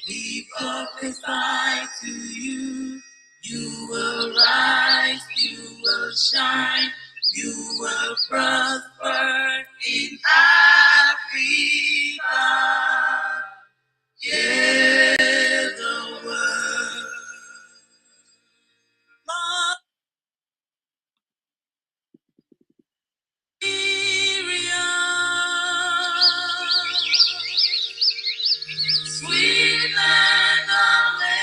We prophesy to you. You will rise, you will shine, you will prosper in Africa. Hear the word. Liberia, sweet land of liberty.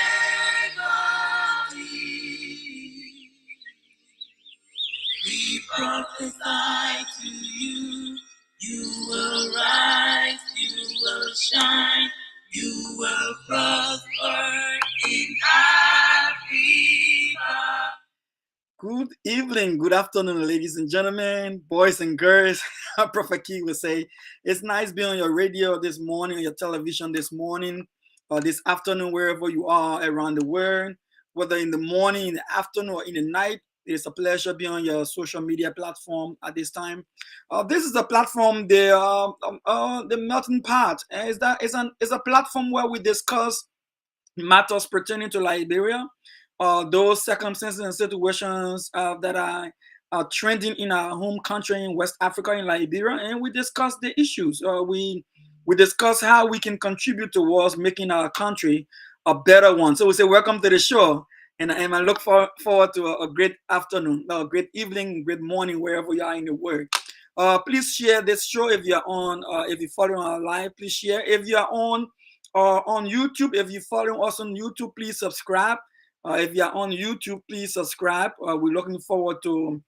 We prophesy to you, you will rise, you will shine, you will prosper in Africa. Good evening, good afternoon, ladies and gentlemen, boys and girls. Prophet Key will say, it's nice being on your radio this morning, on your television this morning, or this afternoon, wherever you are around the world, whether in the morning, in the afternoon, or in the night. It's a pleasure being on your social media platform at this time. This is the platform, the Melting Pot. It's a platform where we discuss matters pertaining to Liberia, those circumstances and situations that are trending in our home country in West Africa, in Liberia, and we discuss the issues. We discuss how we can contribute towards making our country a better one. So we say, welcome to the show, and I look forward to a great afternoon, a great evening, great morning, wherever you are in the world. Please share this show if you're on, if you're following our live. Please share. If you are on YouTube, if you're following us on YouTube, please subscribe. If you're on YouTube, please subscribe. We're looking forward to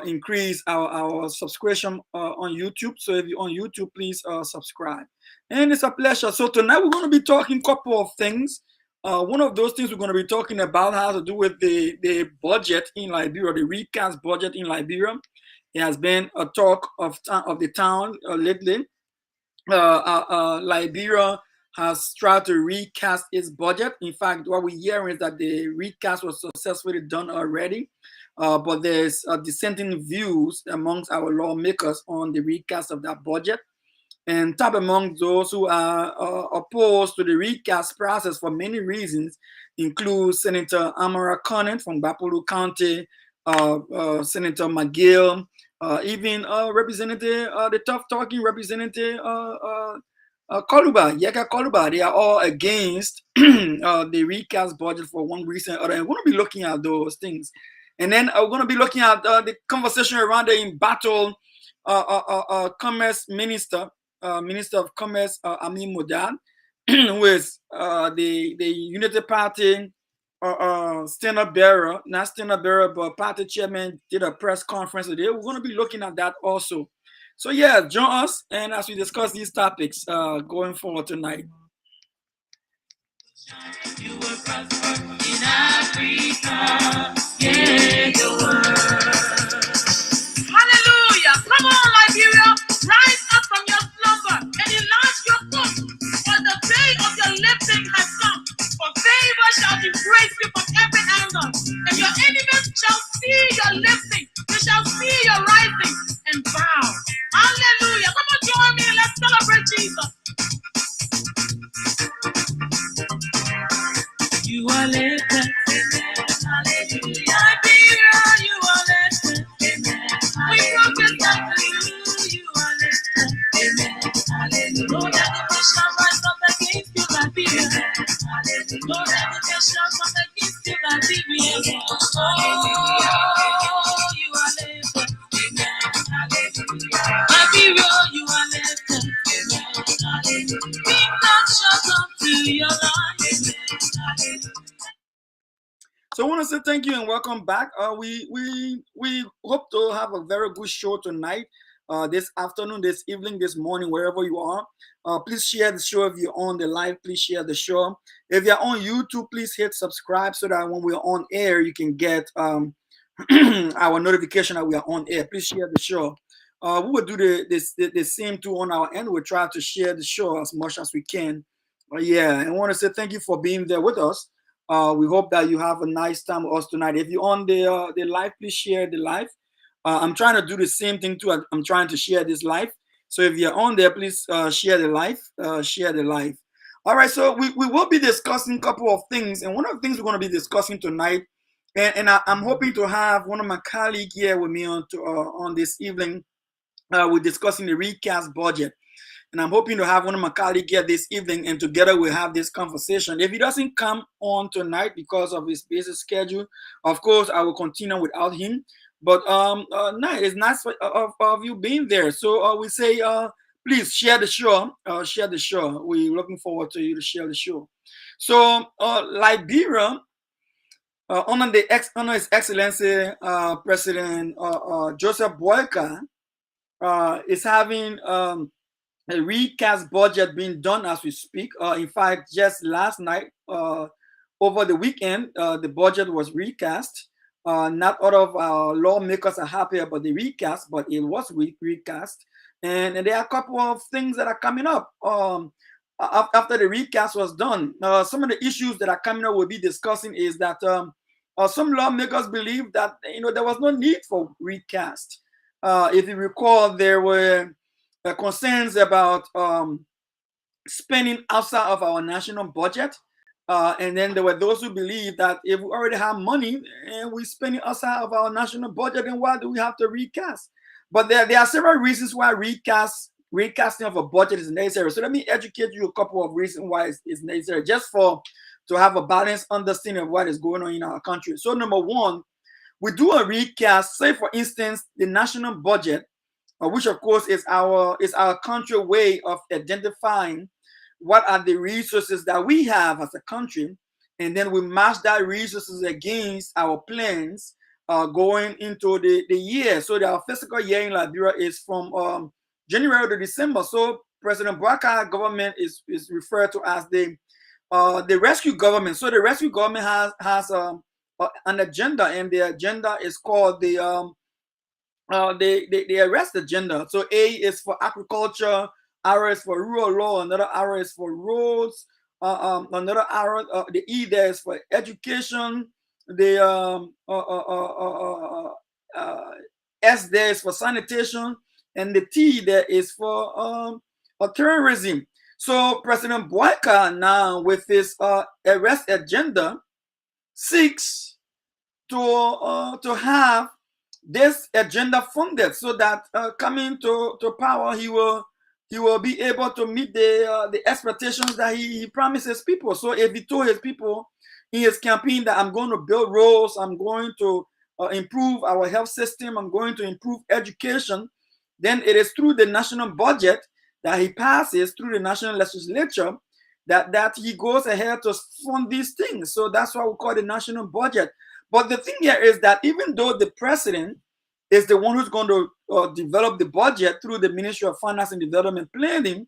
increase our subscription on YouTube. So if you're on YouTube, please subscribe. And it's a pleasure. So tonight we're going to be talking a couple of things. One of those things we're going to be talking about has to do with the budget in Liberia, the recast budget in Liberia. It has been a talk of the town lately. Liberia has tried to recast its budget. In fact, what we hear is that the recast was successfully done already, but there's dissenting views amongst our lawmakers on the recast of that budget. And top among those who are opposed to the recast process for many reasons include Senator Amara Conant from Pplitical County, Senator McGill, even Representative, the tough talking Representative Koluba, Yeka Koluba. They are all against the recast budget for one reason or other. And we're going to be looking at those things. And then we're going to be looking at the conversation around the embattled Commerce Minister, Minister of Commerce, Amin Modad, who is the Unity Party stand-up bearer, not stand-up bearer, but party chairman did a press conference today. We're going to be looking at that also. So yeah, join us, and as we discuss these topics going forward tonight. You will prosper in Africa. Yeah, the world. Hallelujah! Come on, Liberia, rise up from your slumber and enlarge your course, for the day of your lifting has come. For favor shall embrace you from every angle, and your enemies shall see your lifting. They shall see your rising and bow. Hallelujah! Come on, join me and let's celebrate Jesus. You are lifted, amen, hallelujah. Liberia, you are lifted, amen, hallelujah. We prophesy to you, you are lifted, amen, hallelujah. No enemy shall rise up against you, Liberia, amen, hallelujah. No enemy shall come against you, Liberia. Oh, you are lifted, amen, hallelujah. Liberia, you are lifted, amen, hallelujah. Kingdom shall come to your life, amen. So I want to say thank you and welcome back. We hope to have a very good show tonight, this afternoon, this evening, this morning, wherever you are. Please share the show if you're on the live. Please share the show. If you're on YouTube, please hit subscribe so that when we're on air, you can get our notification that we are on air. Please share the show. We will do the same too on our end. We'll try to share the show as much as we can. Yeah, and I want to say thank you for being there with us. We hope that you have a nice time with us tonight. If you're on the live, please share the live. I'm trying to do the same thing too. I'm trying to share this live. So if you're on there, please share the live. Share the live. All right, so we will be discussing a couple of things, and one of the things we're going to be discussing tonight, I'm hoping to have one of my colleagues here with me on this evening. We're discussing the recast budget. And I'm hoping to have one of my colleagues here this evening, and together we'll have this conversation. If he doesn't come on tonight because of his busy schedule, of course, I will continue without him. But no, it's nice of you being there. So we say, please share the show. Share the show. We're looking forward to you to share the show. So Liberia, under His Excellency President Joseph Boyka, is having a recast budget being done as we speak. In fact, just last night, over the weekend, the budget was recast. Not all of our lawmakers are happy about the recast, but it was recast. And there are a couple of things that are coming up after the recast was done. Some of the issues that are coming up we'll be discussing is that some lawmakers believe that there was no need for recast. If you recall, there were concerns about spending outside of our national budget. And then there were those who believe that if we already have money and we're spending outside of our national budget, then why do we have to recast? But there are several reasons why recasting of a budget is necessary. So let me educate you a couple of reasons why it's necessary, just to have a balanced understanding of what is going on in our country. So number one, we do a recast, say for instance, the national budget, which of course is our country way of identifying what are the resources that we have as a country, and then we match that resources against our plans going into the year. So our fiscal year in Liberia is from January to December. So President Boyka government is referred to as the rescue government. So the rescue government has an agenda, and the agenda is called the arrest agenda. So A is for agriculture, R is for rural law, another R is for roads, another R, the E there is for education, the S there is for sanitation, and the T there is for terrorism. So President Boyka now with his arrest agenda seeks to have this agenda funded, so that coming to power, he will be able to meet the expectations that he promises people. So if he told his people in his campaign that I'm going to build roads, I'm going to improve our health system, I'm going to improve education, then it is through the national budget that he passes through the national legislature that he goes ahead to fund these things. So that's why we call the national budget. But the thing here is that even though the president is the one who's going to develop the budget through the Ministry of Finance and Development Planning,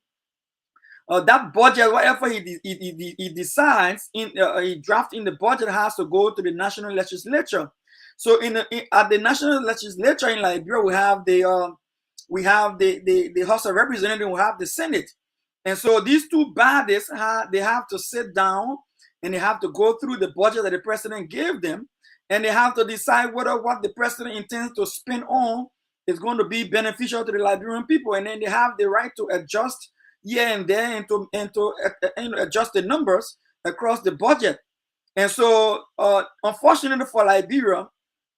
that budget, whatever he decides, he drafts in the budget, has to go to the national legislature. So at the national legislature in Liberia, we have the House of Representatives, we have the Senate. And so these two bodies, they have to sit down and they have to go through the budget that the president gave them, and they have to decide whether what the president intends to spend on is going to be beneficial to the Liberian people. And then they have the right to adjust here and there and to adjust the numbers across the budget. And so, unfortunately for Liberia,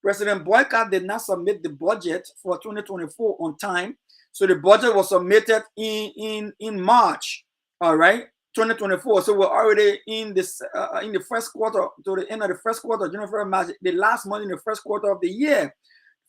President Boyka did not submit the budget for 2024 on time. So the budget was submitted in March, all right, 2024. So we're already in the first quarter, to the end of the first quarter, January, March, the last month in the first quarter of the year,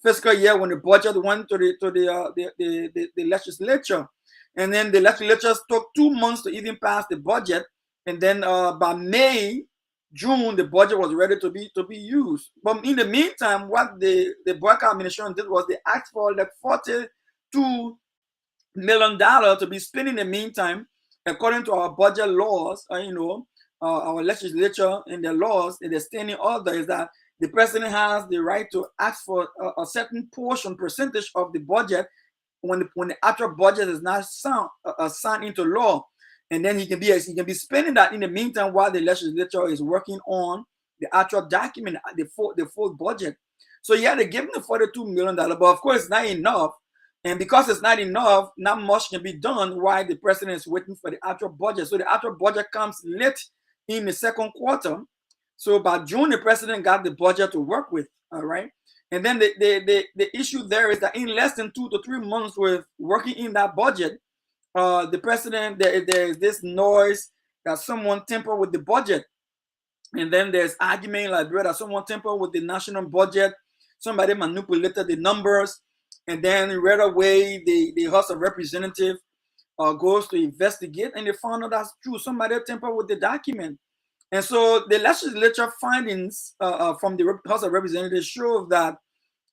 fiscal year, when the budget went to the legislature. And then the legislature took 2 months to even pass the budget. And then by May, June, the budget was ready to be used. But in the meantime, what the Boyka administration did was they asked for like $42 million to be spent in the meantime, according to our budget laws. Our legislature and their laws, and the standing order is that the president has the right to ask for a certain percentage of the budget when the actual budget is not signed into law. And then he can be spending that in the meantime while the legislature is working on the actual document, the full budget. So yeah, they give him the $42 million, but of course it's not enough. And because it's not enough, not much can be done while the president is waiting for the actual budget. So the actual budget comes late in the second quarter. So by June, the president got the budget to work with. All right. And then the issue there is that in less than 2 to 3 months with working in that budget, the president, there is this noise that someone tampered with the budget. And then there's argument in Liberia that someone tampered with the national budget, somebody manipulated the numbers, and then right away the House of Representatives goes to investigate, and they found out that's true. Somebody tampered with the document. And so the legislature findings from the House of Representatives show that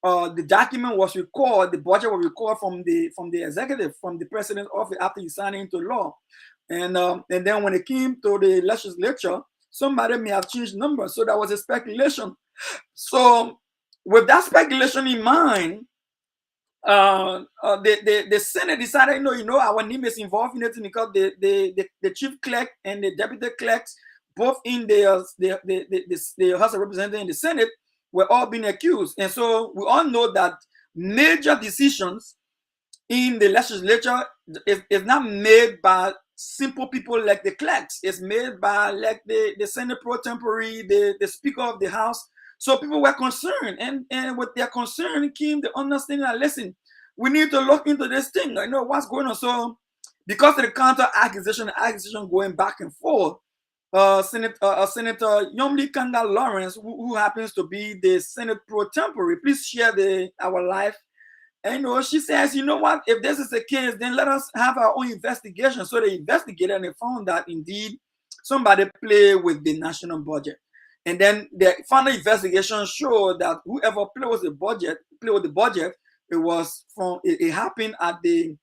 the document was recorded, the budget was recorded from the executive, from the president's office after he signed it into law. And then when it came to the legislature, somebody may have changed numbers. So that was a speculation. So with that speculation in mind, the Senate decided, our name is involved in it because the chief clerk and the deputy clerks, both in the House of Representatives and the Senate, were all being accused. And so we all know that major decisions in the legislature is not made by simple people like the clerks. It's made by like the Senate pro tempore, the Speaker of the House. So people were concerned, and with their concern came the understanding that, listen, we need to look into this thing. I know what's going on. So because of the counter accusation going back and forth, Senator Yomli Kanga Lawrence, who happens to be the Senate pro tempore, please share our live. And she says, you know what, if this is the case, then let us have our own investigation. So they investigated and they found that indeed somebody played with the national budget. And then the final investigation showed that whoever played with the budget, it happened at the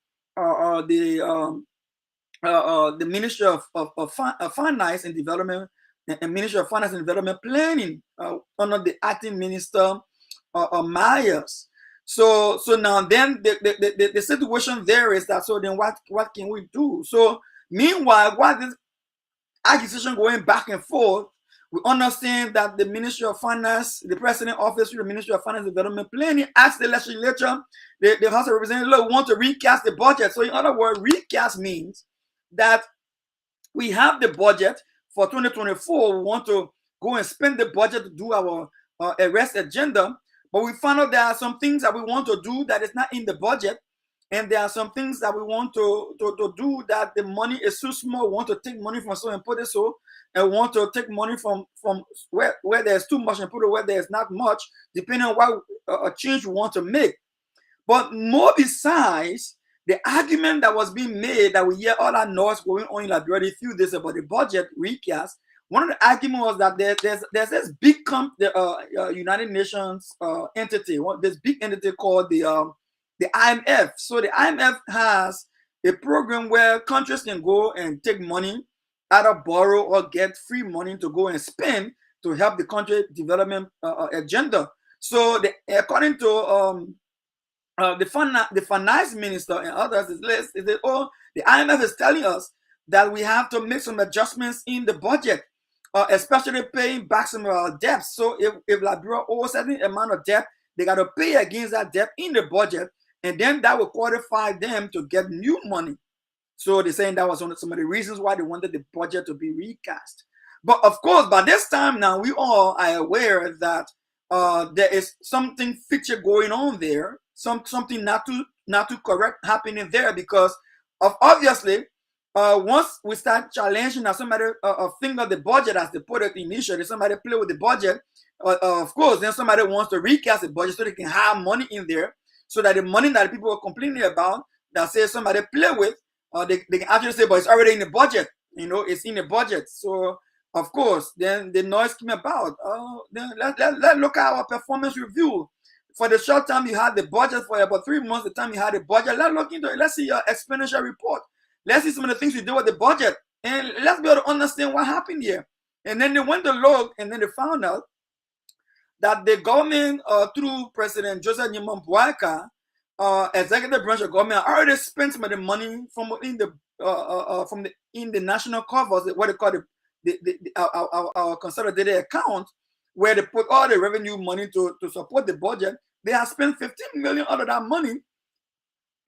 Ministry of Finance and Development, and Ministry of Finance and Development Planning under the acting minister Myers. So now then the situation there is that, so then what can we do? So meanwhile, while this accusation going back and forth, we understand that the Ministry of Finance, the President Office through the Ministry of Finance and Development Planning, asked the legislature, the House of Representatives, look, we want to recast the budget. So in other words, recast means that we have the budget for 2024. We want to go and spend the budget to do our arrest agenda. But we found out there are some things that we want to do that is not in the budget. And there are some things that we want to do that the money is too small. We want to take money from so and put it so. And we want to take money from where there's too much and put it where there's not much, depending on what a change we want to make. But more besides, the argument that was being made, that we hear all that noise going on in Liberia a few days about the budget recast, one of the arguments was that there's this big United Nations entity, this big entity called the IMF. So the IMF has a program where countries can go and take money, either borrow or get free money to go and spend to help the country development agenda. So according to the finance minister and others, the IMF is telling us that we have to make some adjustments in the budget, especially paying back some of our debts. So if Liberia owes a certain amount of debt, they got to pay against that debt in the budget, and then that will qualify them to get new money. So they're saying that was one of some of the reasons why they wanted the budget to be recast. But of course, by this time now, we all are aware that there is something fishy going on there, something not too correct happening there, because of obviously once we start challenging that somebody finger the budget, as they put it initially, somebody play with the budget, of course, then somebody wants to recast the budget so they can have money in there, so that the money that people are complaining about, that says somebody play with, they can actually say, but it's already in the budget, it's in the budget. So of course, then the noise came about. Then let's look at our performance review. For the short time you had the budget, for about 3 months, the time you had the budget, let's look into it. Let's see your expenditure report. Let's see some of the things you do with the budget, and let's be able to understand what happened here. And then they went to look, and then they found out that the government, through President Joseph Nyimon Boakai, executive branch of government, already spent some of the money from in the national covers, what they call our consolidated account, where they put all the revenue money to support the budget. They have spent 15 million out of that money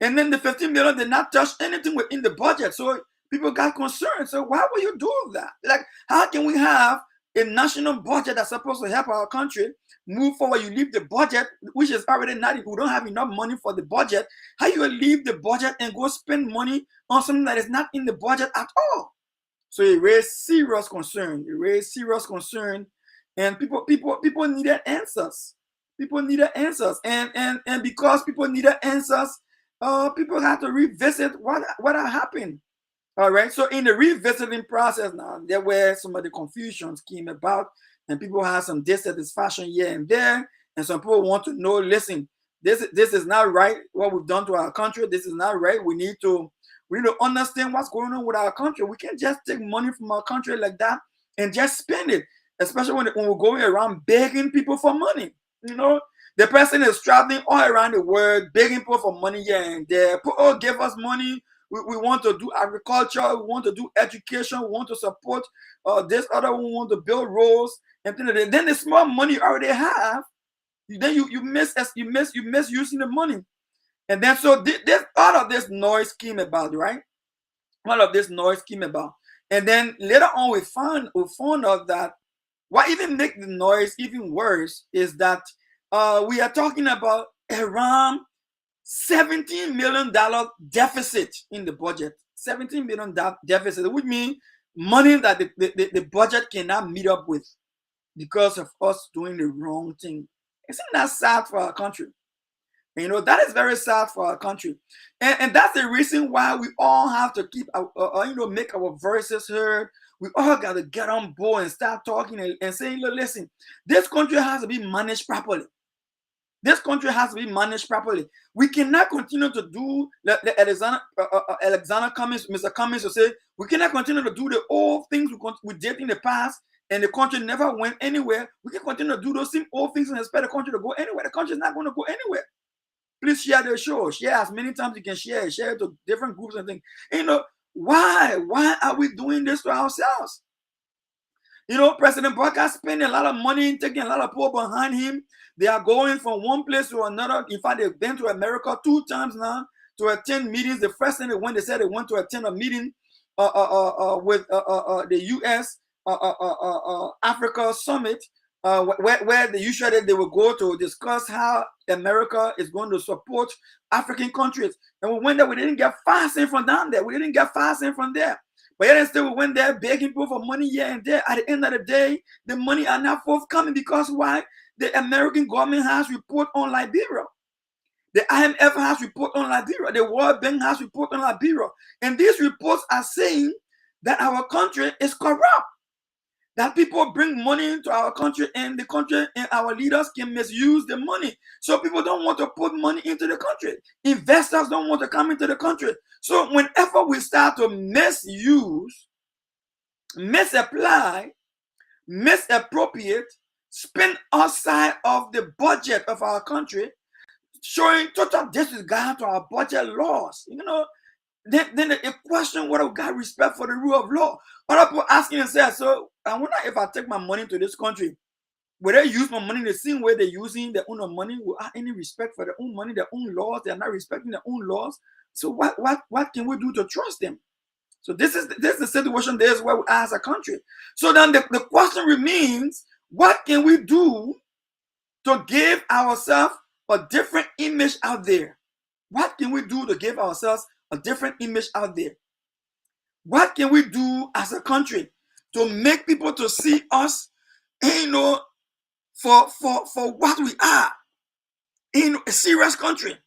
And then the 15 million did not touch anything within the budget. So people got concerned. So why would you do that? Like, how can we have a national budget that's supposed to help our country move forward? You leave the budget, which is already not, we don't have enough money for the budget. How you leave the budget and go spend money on something that is not in the budget at all? So it raised serious concern. It raised serious concern, and people needed answers. People needed answers, and because people needed answers, people had to revisit what had happened. All right. So in the revisiting process now, there were some of the confusions came about, and people had some dissatisfaction here and there, and some people want to know, listen, this is not right. What we've done to our country, this is not right. We need to understand what's going on with our country. We can't just take money from our country like that and just spend it, especially when we're going around begging people for money. You know, the person is traveling all around the world begging people for money here and there. Oh, give us money. We want to do agriculture. We want to do education. We want to support this other. We want to build roads and things like that. Then the small money you already have, then you miss using the money. And then so all of this noise came about, right? All of this noise came about. And then later on we found out that what even make the noise even worse is that we are talking about around $17 million deficit in the budget. $17 million deficit, which means money that the budget cannot meet up with because of us doing the wrong thing. Isn't that sad for our country? You know, that is very sad for our country. And that's the reason why we all have to keep, make our voices heard. We all got to get on board and start talking and saying, look, listen, this country has to be managed properly. This country has to be managed properly. We cannot continue to do, Alexander Cummings, Mr. Cummings will say, we cannot continue to do the old things we did in the past and the country never went anywhere. We can continue to do those same old things and expect the country to go anywhere. The country is not going to go anywhere. Please share the show. Share as many times you can share. Share it to different groups and things. You know, why? Why are we doing this to ourselves? You know, President Barker spending a lot of money, taking a lot of people behind him. They are going from one place to another. In fact, they've been to America 2 times now to attend meetings. The first thing they said they went to attend a meeting with the U.S. Africa Summit, where they usually they will go to discuss how America is going to support African countries. And we went there, we didn't get fasting from down there. We didn't get fasting from there. But yet still we went there begging people for money here and there. At the end of the day, the money are not forthcoming because why? The American government has report on Liberia. The IMF has report on Liberia. The World Bank has report on Liberia. And these reports are saying that our country is corrupt. That people bring money into our country and the country and our leaders can misuse the money. So people don't want to put money into the country. Investors don't want to come into the country. So whenever we start to misuse, misapply, misappropriate, spend outside of the budget of our country, showing total disregard to our budget laws, you know, then the question whether we got respect for the rule of law. Other people asking themselves, so I wonder if I take my money to this country, will they use my money the same way they're using their own money? Will I have any respect for their own money, their own laws? They're not respecting their own laws. So what can we do to trust them? So this is the situation there is where we are as a country. So then the question remains, what can we do to give ourselves a different image out there? What can we do to give ourselves a different image out there? What can we do as a country to make people to see us, you know, for what we are in a serious country?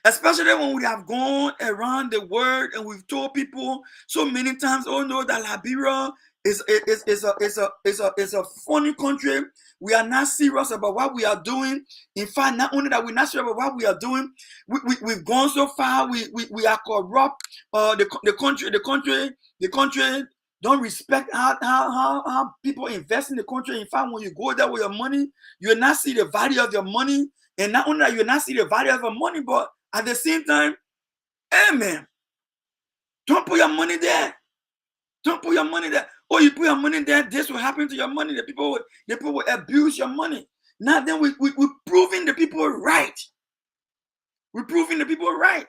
Especially when we have gone around the world and we've told people so many times, oh no, that Liberia is a funny country. We are not serious about what we are doing. In fact, not only that we're not serious about what we are doing, we've gone so far. We are corrupt. The country don't respect how people invest in the country. In fact, when you go there with your money, you will not see the value of your money. And not only that, you will not see the value of your money, but at the same time, hey man, don't put your money there. Don't put your money there. Oh, you put your money there, this will happen to your money. The people will abuse your money. Now then we're proving the people right. We're proving the people right.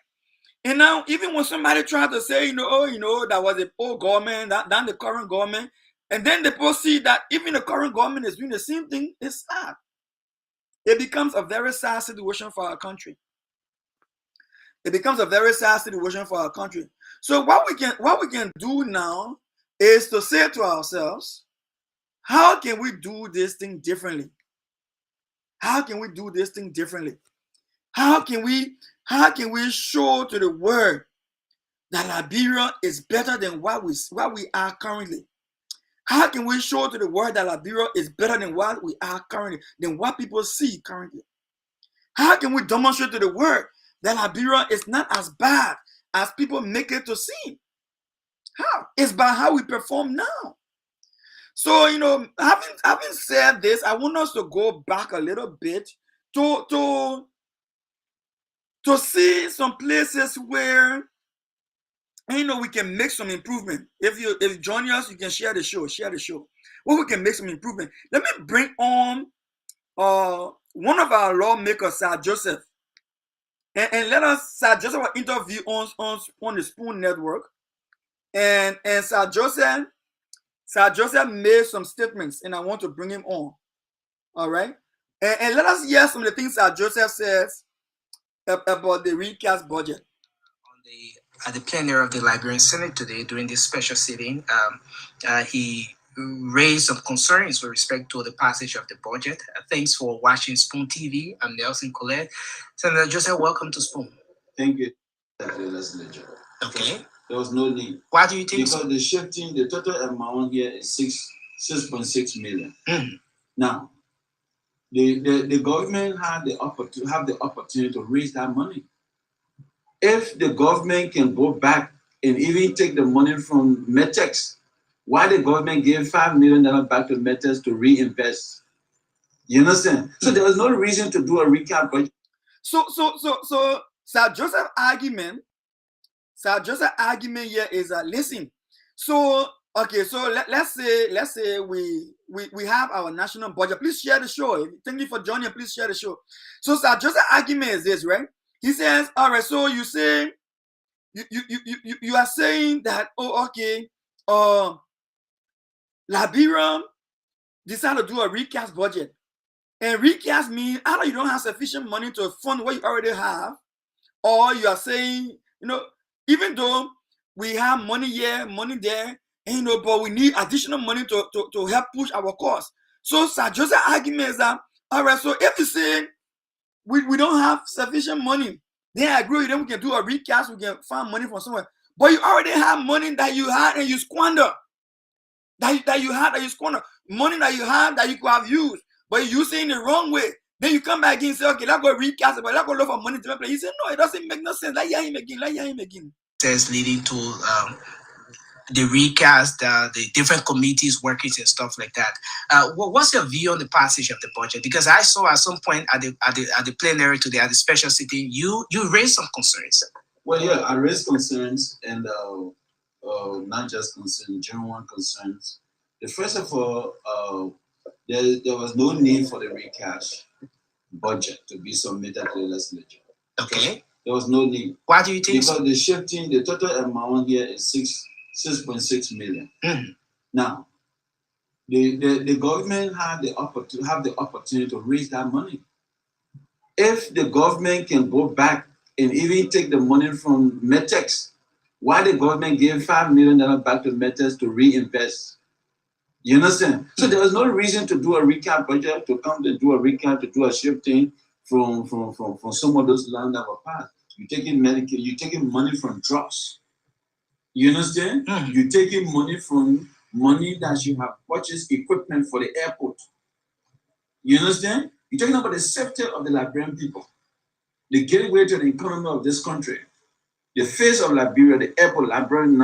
And now, even when somebody tries to say, that was the old government, than the current government, and then they see that even the current government is doing the same thing, it's sad. It becomes a very sad situation for our country. It becomes a very sad situation for our country. So what we can do now is to say to ourselves, how can we do this thing differently? How can we do this thing differently? How can we show to the world that Liberia is better than what we are currently? How can we show to the world that Liberia is better than what we are currently, than what people see currently? How can we demonstrate to the world that Liberia is not as bad as people make it to seem? How? It's by how we perform now. So, having said this, I want us to go back a little bit to see some places where we can make some improvement. If you join us, you can share the show. Where we can make some improvement. Let me bring on one of our lawmakers, Sir Joseph. And let us, Sir Joseph, will interview on the Spoon Network. And Sir Joseph made some statements, and I want to bring him on. All right? And let us hear some of the things Sir Joseph says about the recast budget. At the plenary of the Liberian Senate today, during this special sitting, he raised some concerns with respect to the passage of the budget. Thanks for watching Spoon TV. I'm Nelson Colette. Senator Joseph, welcome to Spoon. Thank you, legislature. Okay. There was no need. Why do you think because so? The total amount here is 6.6 million. Now, the government have the opportunity to raise that money. If the government can go back and even take the money from Metex, why the government gave $5 million back to Metex to reinvest? You understand? So there was no reason to do a recap budget. So Sir Joseph's argument here is that, listen, so okay, so let's say we have our national budget. Please share the show. Thank you for joining. Please share the show. So Sir Joseph's argument is this, right? He says, all right, so you say you are saying that, Liberia decided to do a recast budget. And recast means either you don't have sufficient money to fund what you already have, or you are saying, even though we have money here, money there, but we need additional money to help push our costs. So Sir Joseph's argument is that, all right, so if you say we don't have sufficient money, then I agree with them, we can do a recast, we can find money from somewhere. But you already have money that you had and you squander. Money that you had that you could have used, but you're using it the wrong way. Then you come back again and say, okay, let's go recast it, but let's go look for money to play. He said, no, it doesn't make no sense. Let's hear him again. That's leading to the recast, the different committees working and stuff like that. What's your view on the passage of the budget? Because I saw at some point at the plenary today, at the special sitting, you raised some concerns. Well, yeah, I raised concerns, and not just concerns, genuine concerns. First of all, there was no need for the recast budget to be submitted to the legislature. Okay. There was no need. Why do you think so? Because the total amount here is 6.6 million. Now, the government have the opportunity to raise that money. If the government can go back and even take the money from Metex, why the government gave $5 million back to Metex to reinvest? You understand? So there was no reason to do a recap budget, to come to do a recap, to do a shifting from some of those land that were passed. You're taking Medicaid, you're taking money from drugs. You understand? You're taking money from money that you have purchased equipment for the airport. You understand? You're talking about the safety of the Liberian people, the gateway to the economy of this country, the face of Liberia, the airport, Liberian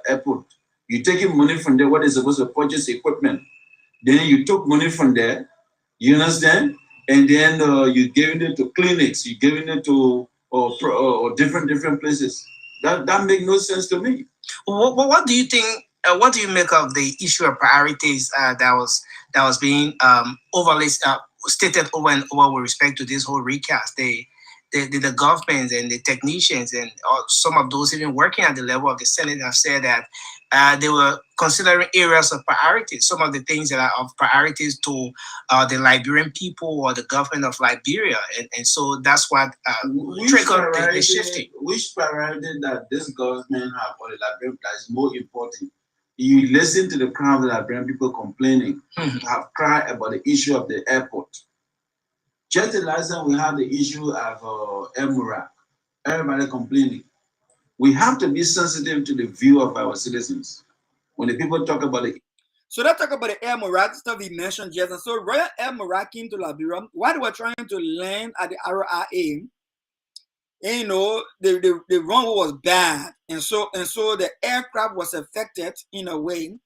airport. You're taking money from there, what is supposed to purchase equipment. Then you took money from there, you understand? And then you're giving it to clinics, you're giving it to different places. That makes no sense to me. What do you think? What do you make of the issue of priorities that was being overly stated over and over with respect to this whole recast? the government and the technicians and some of those even working at the level of the Senate have said that they were considering areas of priority. Some of the things that are of priorities to the Liberian people or the government of Liberia, and so that's what triggered the shifting. Which priority that this government have for the Liberian that is more important? You listen to the crowd of the Liberian people complaining, have cried about the issue of the airport. Just the last time we had the issue of Emurak, everybody complaining. We have to be sensitive to the view of our citizens. When the people talk about it. So let's talk about the Air Morocco stuff we mentioned just. And so Royal Air Morocco came to Liberia while they were trying to land at the RIA. And, you know, the runway was bad. And so the aircraft was affected in a way.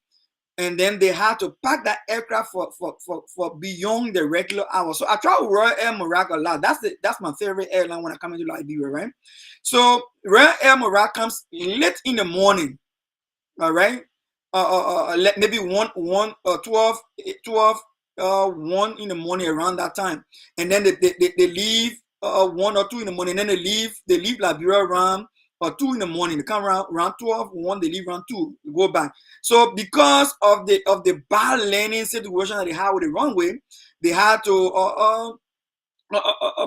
And then they had to park that aircraft for beyond the regular hours. So I travel Royal Air Morocco a lot. That's my favorite airline when I come into Liberia, right? So Royal Air Morocco comes late in the morning, all right? Maybe 12 1 in the morning around that time, and then they leave 1 or 2 in the morning, and then they leave Liberia around 2 in the morning. They come around 12 1, they leave around 2, they go back. So because of the bad landing situation that they had with the runway, they had to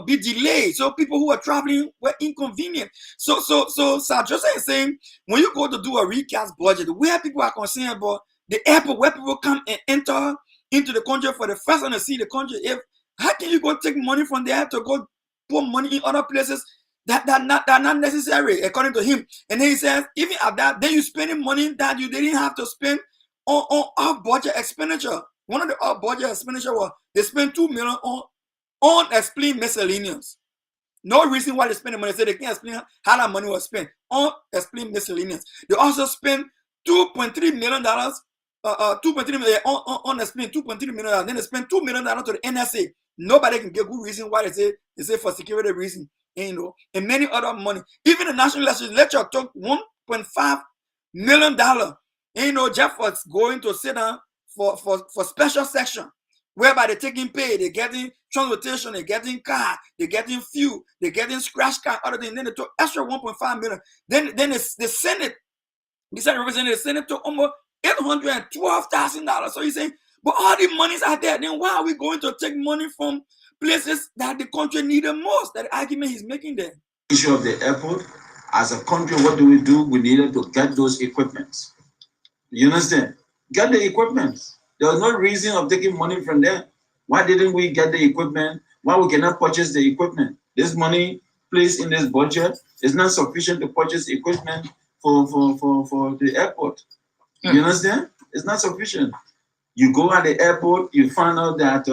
be delayed. So people who are traveling were inconvenient. So Sir Joseph is saying, when you go to do a recast budget, where people are concerned about the airport, where people come and enter into the country for the first time to see the country, how can you go take money from there to go put money in other places that not necessary, according to him? And then he says, even at that, then you're spending money that you didn't have to spend on off budget expenditure. One of the off budget expenditure was they spent $2 million on unexplained miscellaneous. No reason why they spend the money. They can't explain how that money was spent. Unexplained miscellaneous. They also spent $2.3 million. $2.3 million unexplained $2.3 million. Then they spent $2 million to the NSA. Nobody can give good reason why they say for security reason. And many other money. Even the National Legislature took $1.5 million. Just for going to sit down for special section, whereby they're taking pay, they're getting transportation, they're getting car, they're getting fuel, they're getting scratch card, other things. Then they took extra $1.5 million. Then the Senate, the Senate representative, the Senate took almost $812,000. So he's saying, but all the money's out there. Then why are we going to take money from places that the country needs the most? That argument he's making there. Issue of the airport, as a country, what do? We needed to get those equipments. You understand? Get the equipment. There was no reason of taking money from there. Why didn't we get the equipment? Why we cannot purchase the equipment? This money placed in this budget is not sufficient to purchase equipment for the airport. You understand? It's not sufficient. You go at the airport, you find out that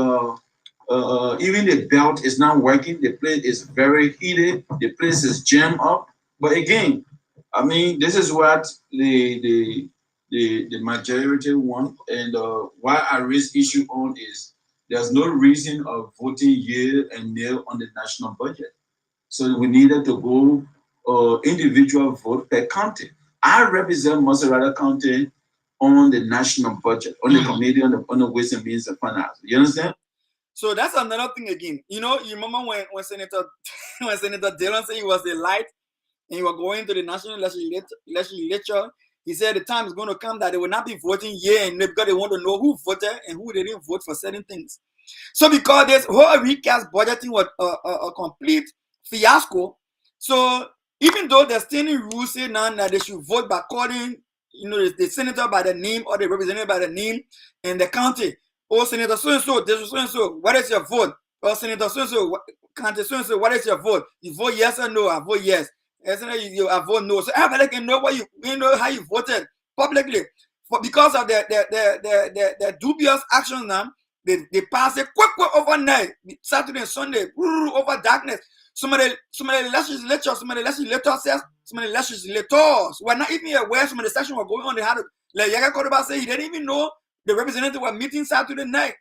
even the belt is not working. The place is very heated. The place is jammed up. But again, I mean, this is what the majority want, and why I raise issue on is there's no reason of voting year and nail on the national budget. So we needed to go individual vote per county. I represent Maserati County on the national budget, on the committee on the Ways and Means of Finance. You understand? So that's another thing again. You remember when Senator Dillon said he was the light and he was going to the national legislature. He said the time is going to come that they will not be voting year and because they want to know who voted and who didn't vote for certain things. So because this whole recast budgeting was a complete fiasco, so even though the standing rules say now that they should vote by calling, the senator by the name or the representative by the name and the county. Oh, Senator so-and-so, this is so-and-so, what is your vote? Oh, Senator so-and-so, county so-and-so, what is your vote? You vote yes or no? I vote yes. I vote no. So everybody can know what you know how you voted publicly. Because of the dubious actions now, they pass it quick overnight, Saturday and Sunday, over darkness. Some of the legislators were not even aware some of the sessions were going on. They had to, like Yaga Kodoba said, he didn't even know the representative were meeting Saturday night.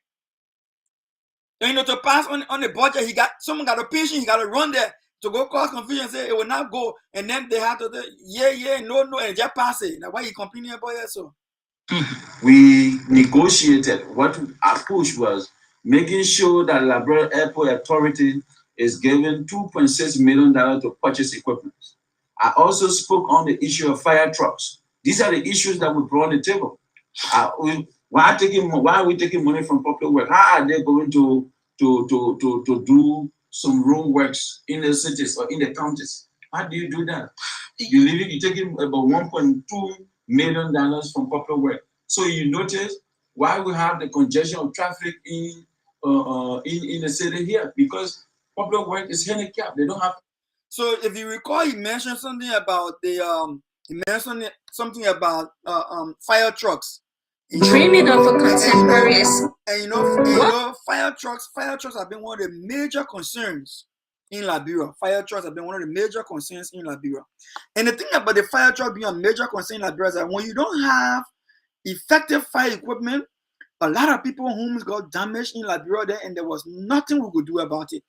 And to pass on the budget, someone got a patient, he got to run there to go cause confusion and say it will not go. And then they have to do, no, and just pass it. Now, why you complaining about it? So we negotiated. What our push was making sure that Liberia Airport Authority is given $2.6 million to purchase equipment. I also spoke on the issue of fire trucks. These are the issues that we brought on the table. Why are we taking money from public work? How are they going to do some road works in the cities or in the counties? How do you do that? You're taking about $1.2 million from public work. So you notice why we have the congestion of traffic in the city here, because public work is handicapped. They don't have. So if you recall, he mentioned something about fire trucks. Dreaming of a contemporary. And fire trucks have been one of the major concerns in Liberia. Fire trucks have been one of the major concerns in Liberia. And the thing about the fire truck being a major concern in Liberia is that when you don't have effective fire equipment, a lot of people's homes got damaged in Liberia there, and there was nothing we could do about it.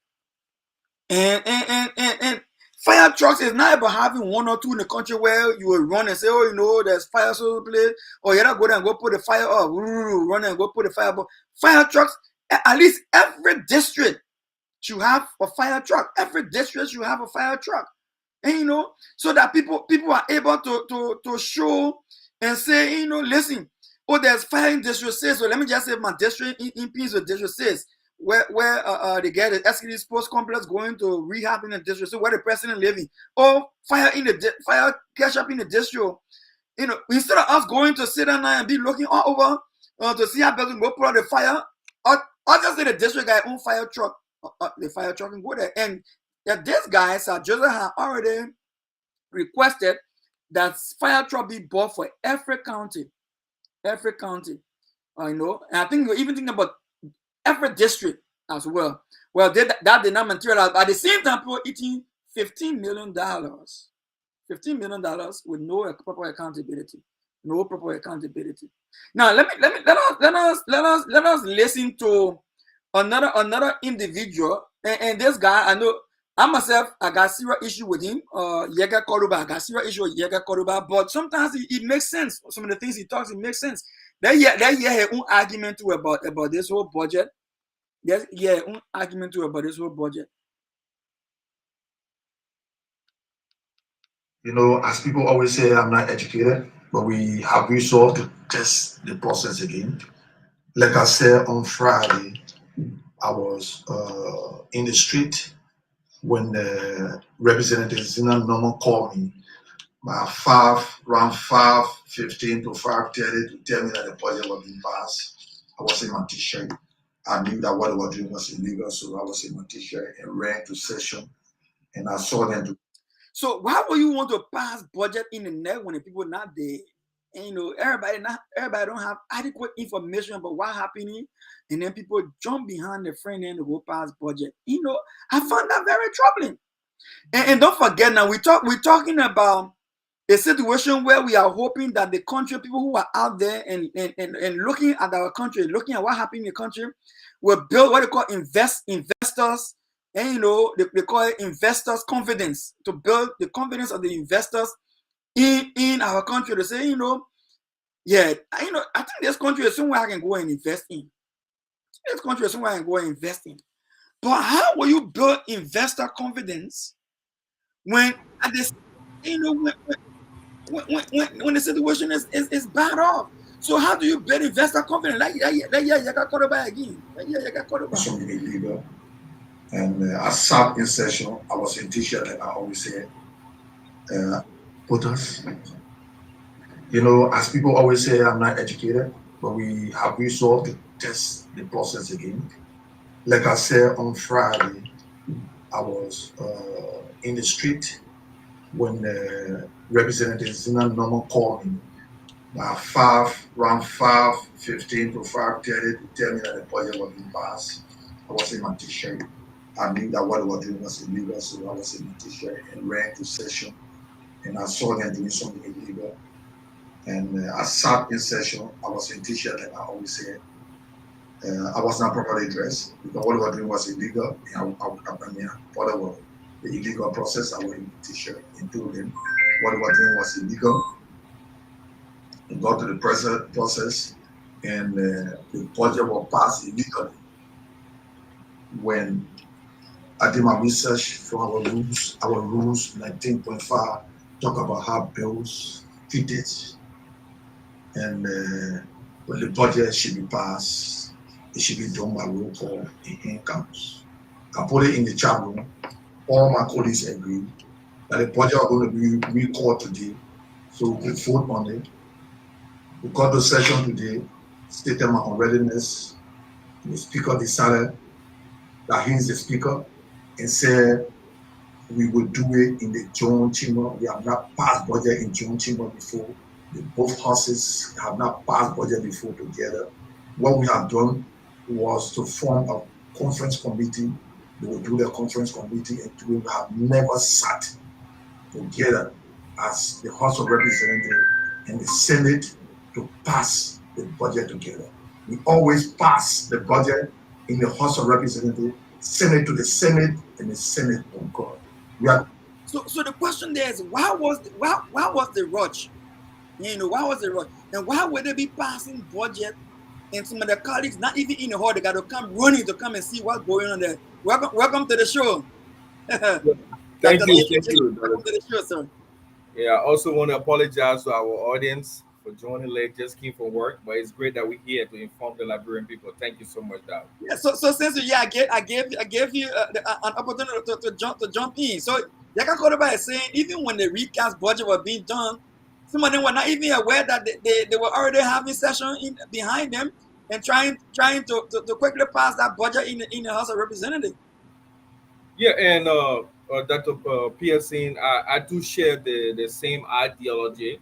And fire trucks is not about having one or two in the country where you will run and say, oh, there's fire so place, or you gotta go there and go put the fire up, run and go put the fire. But fire trucks, at least every district should have a fire truck. Every district should have a fire truck. And so that people are able to show and say, listen, there's fire in district 6. So let me just say my district in Peace with district 6. Where they get the SKD Sports Complex going to rehab in the district, so where the president living, or fire catch up in the district. Instead of us going to sit down and be looking all over to see how better go put out the fire, or just say the district guy own fire truck, the fire truck can go there. And this guy, Sir Joseph, had already requested that fire truck be bought for every county. And I think we're even thinking about every district as well. Well, that did not materialize. At the same time, people eating $15 million. $15 million with no proper accountability. No proper accountability. Now let us listen to another individual. And this guy, I know I myself, I got serious issue with him. Yega Koruba, I got serious issue with Yega Koruba, but sometimes it makes sense. Some of the things he talks, it makes sense. That year own argument too about this whole budget. Yes, own argument too about this whole budget. As people always say, I'm not educated, but we have resolved to test the process again. Like I said on Friday, I was in the street when the representative Zina Norman called me around 5:15 to 5:30 to tell me that the budget was being passed. I was in my t-shirt. I knew that what they were doing was illegal, so I was in my t-shirt and ran to session, and I saw them do. So why would you want to pass budget in the net when the people not there? And everybody don't have adequate information about what's happening, and then people jump behind the friend and go pass budget. I found that very troubling. And don't forget now, we're talking about a situation where we are hoping that the country, people who are out there and looking at our country, looking at what happened in the country, will build what they call investors, and they call it investors' confidence, to build the confidence of the investors in our country, to say, I think this country is somewhere I can go and invest in. This country is somewhere I can go and invest in. But how will you build investor confidence when at this, when the situation is bad off? So how do you build investor confidence? Like you got caught by again. You got caught by. Something illegal. And I sat in session. I was in t-shirt, and I always say, put us. As people always say, I'm not educated, but we have resolved to test the process again. Like I said on Friday, I was in the street when the representative Zina Norman called me around 5:15 to 5:30 to tell me that the budget was being passed. I was in my t-shirt. I knew that what they were doing was illegal, so I was in my t-shirt and ran to session, and I saw them doing something illegal. And I sat in session. I was in t-shirt, and I always said I was not properly dressed because what they were doing was illegal. And I would part of the illegal process. I wore a t-shirt and told them what they were doing was illegal. We got to the process, and the budget was passed illegally. When I did my research for our rules. Our rules 19.5 talk about how bills fitted and when the budget should be passed, it should be done by roll call in incomes. I put it in the chat room. All my colleagues agree that the budget are going to be recalled today, so we can vote on it. We got the session today, stated my unreadiness. The speaker decided that he's the speaker and said we will do it in the joint chamber. We have not passed budget in joint chamber before. The both houses have not passed budget before together. What we have done was to form a conference committee. They will do the conference committee and we have never sat together as the House of Representatives and the Senate to pass the budget together. We always pass the budget in the House of Representatives, Senate to the Senate, and the Senate on God. We are So the question there is, why was the rush? You know, why was the rush? And why would they be passing budget and some of the colleagues not even in the hall? They got to come running to come and see what's going on there. Welcome to the show. Yeah. Dr. Thank David, you, welcome Dr. to the show, sir. Yeah, I also want to apologize to our audience for joining late. Just came from work, but it's great that we're here to inform the Liberian people. Thank you so much, Doc. Yeah, so since yeah, I gave you an opportunity to jump in. So Yaka Kodoba is saying even when the recast budget was being done, some of them were not even aware that they were already having session in behind them and trying to quickly pass that budget in the House of Representatives. Yeah, and Dr. Pearson, I do share the same ideology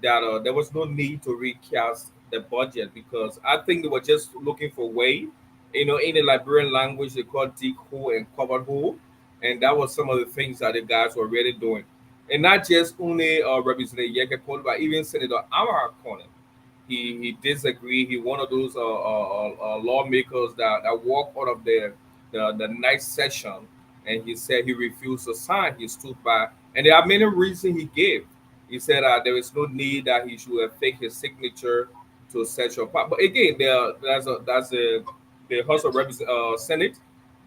that there was no need to recast the budget because I think they were just looking for way. You know, in the Liberian language, they call dig hole and covered hole, and that was some of the things that the guys were really doing, and not just only Representative Yeke Paul, but even Senator Amara Corner. He disagreed. He one of those lawmakers that walked out of the night session, and he said he refused to sign. He stood by, and there are many reasons he gave. He said there is no need that he should fake his signature to such a part. But again, that's the House of Senate,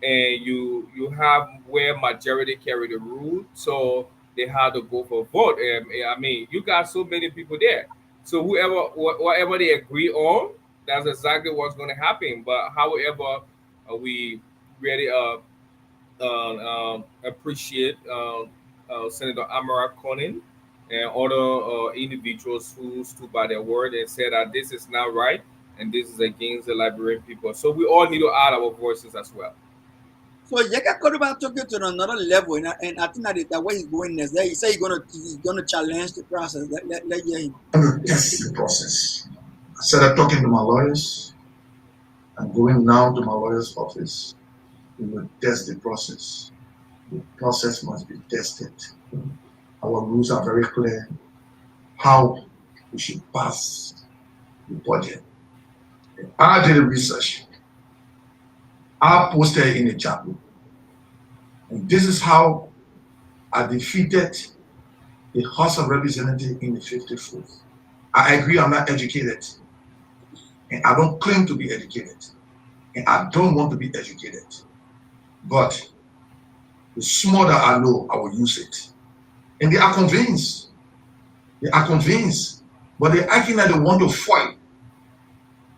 and you have where majority carry the rule, so they had to go for a vote. I mean, you got so many people there, so whatever they agree on, that's exactly what's going to happen. But however, we really appreciate Senator Amara Conin and other individuals who stood by their word and said that this is not right and this is against the Liberian people. So we all need to add our voices as well. So Yaka Kodoba took it to another level, and I think that way he's going next. He said he's gonna challenge the process. Let hear him. going to test the process. I started talking to my lawyers. I'm going now to my lawyer's office. We will test the process. The process must be tested. Our rules are very clear how we should pass the budget. I did the research. I posted in the chat room. And this is how I defeated the House of Representatives in the 54th. I agree I'm not educated. And I don't claim to be educated. And I don't want to be educated. But the small that I know, I will use it. And they are convinced. They are convinced. But they're acting like they want to fight.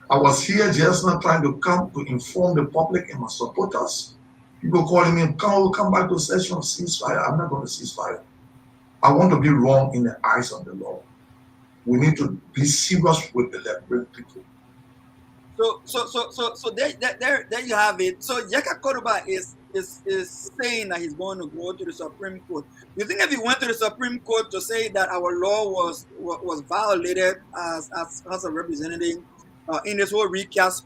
I was here just now trying to come to inform the public and my supporters. People calling me, come back to session, ceasefire. I'm not going to cease fire. I want to be wrong in the eyes of the law. We need to be serious with the Liberian people. So there you have it. So Yaka Kodoba is saying that he's going to go to the Supreme Court. You think if he went to the Supreme Court to say that our law was violated as House of Representative in this whole recast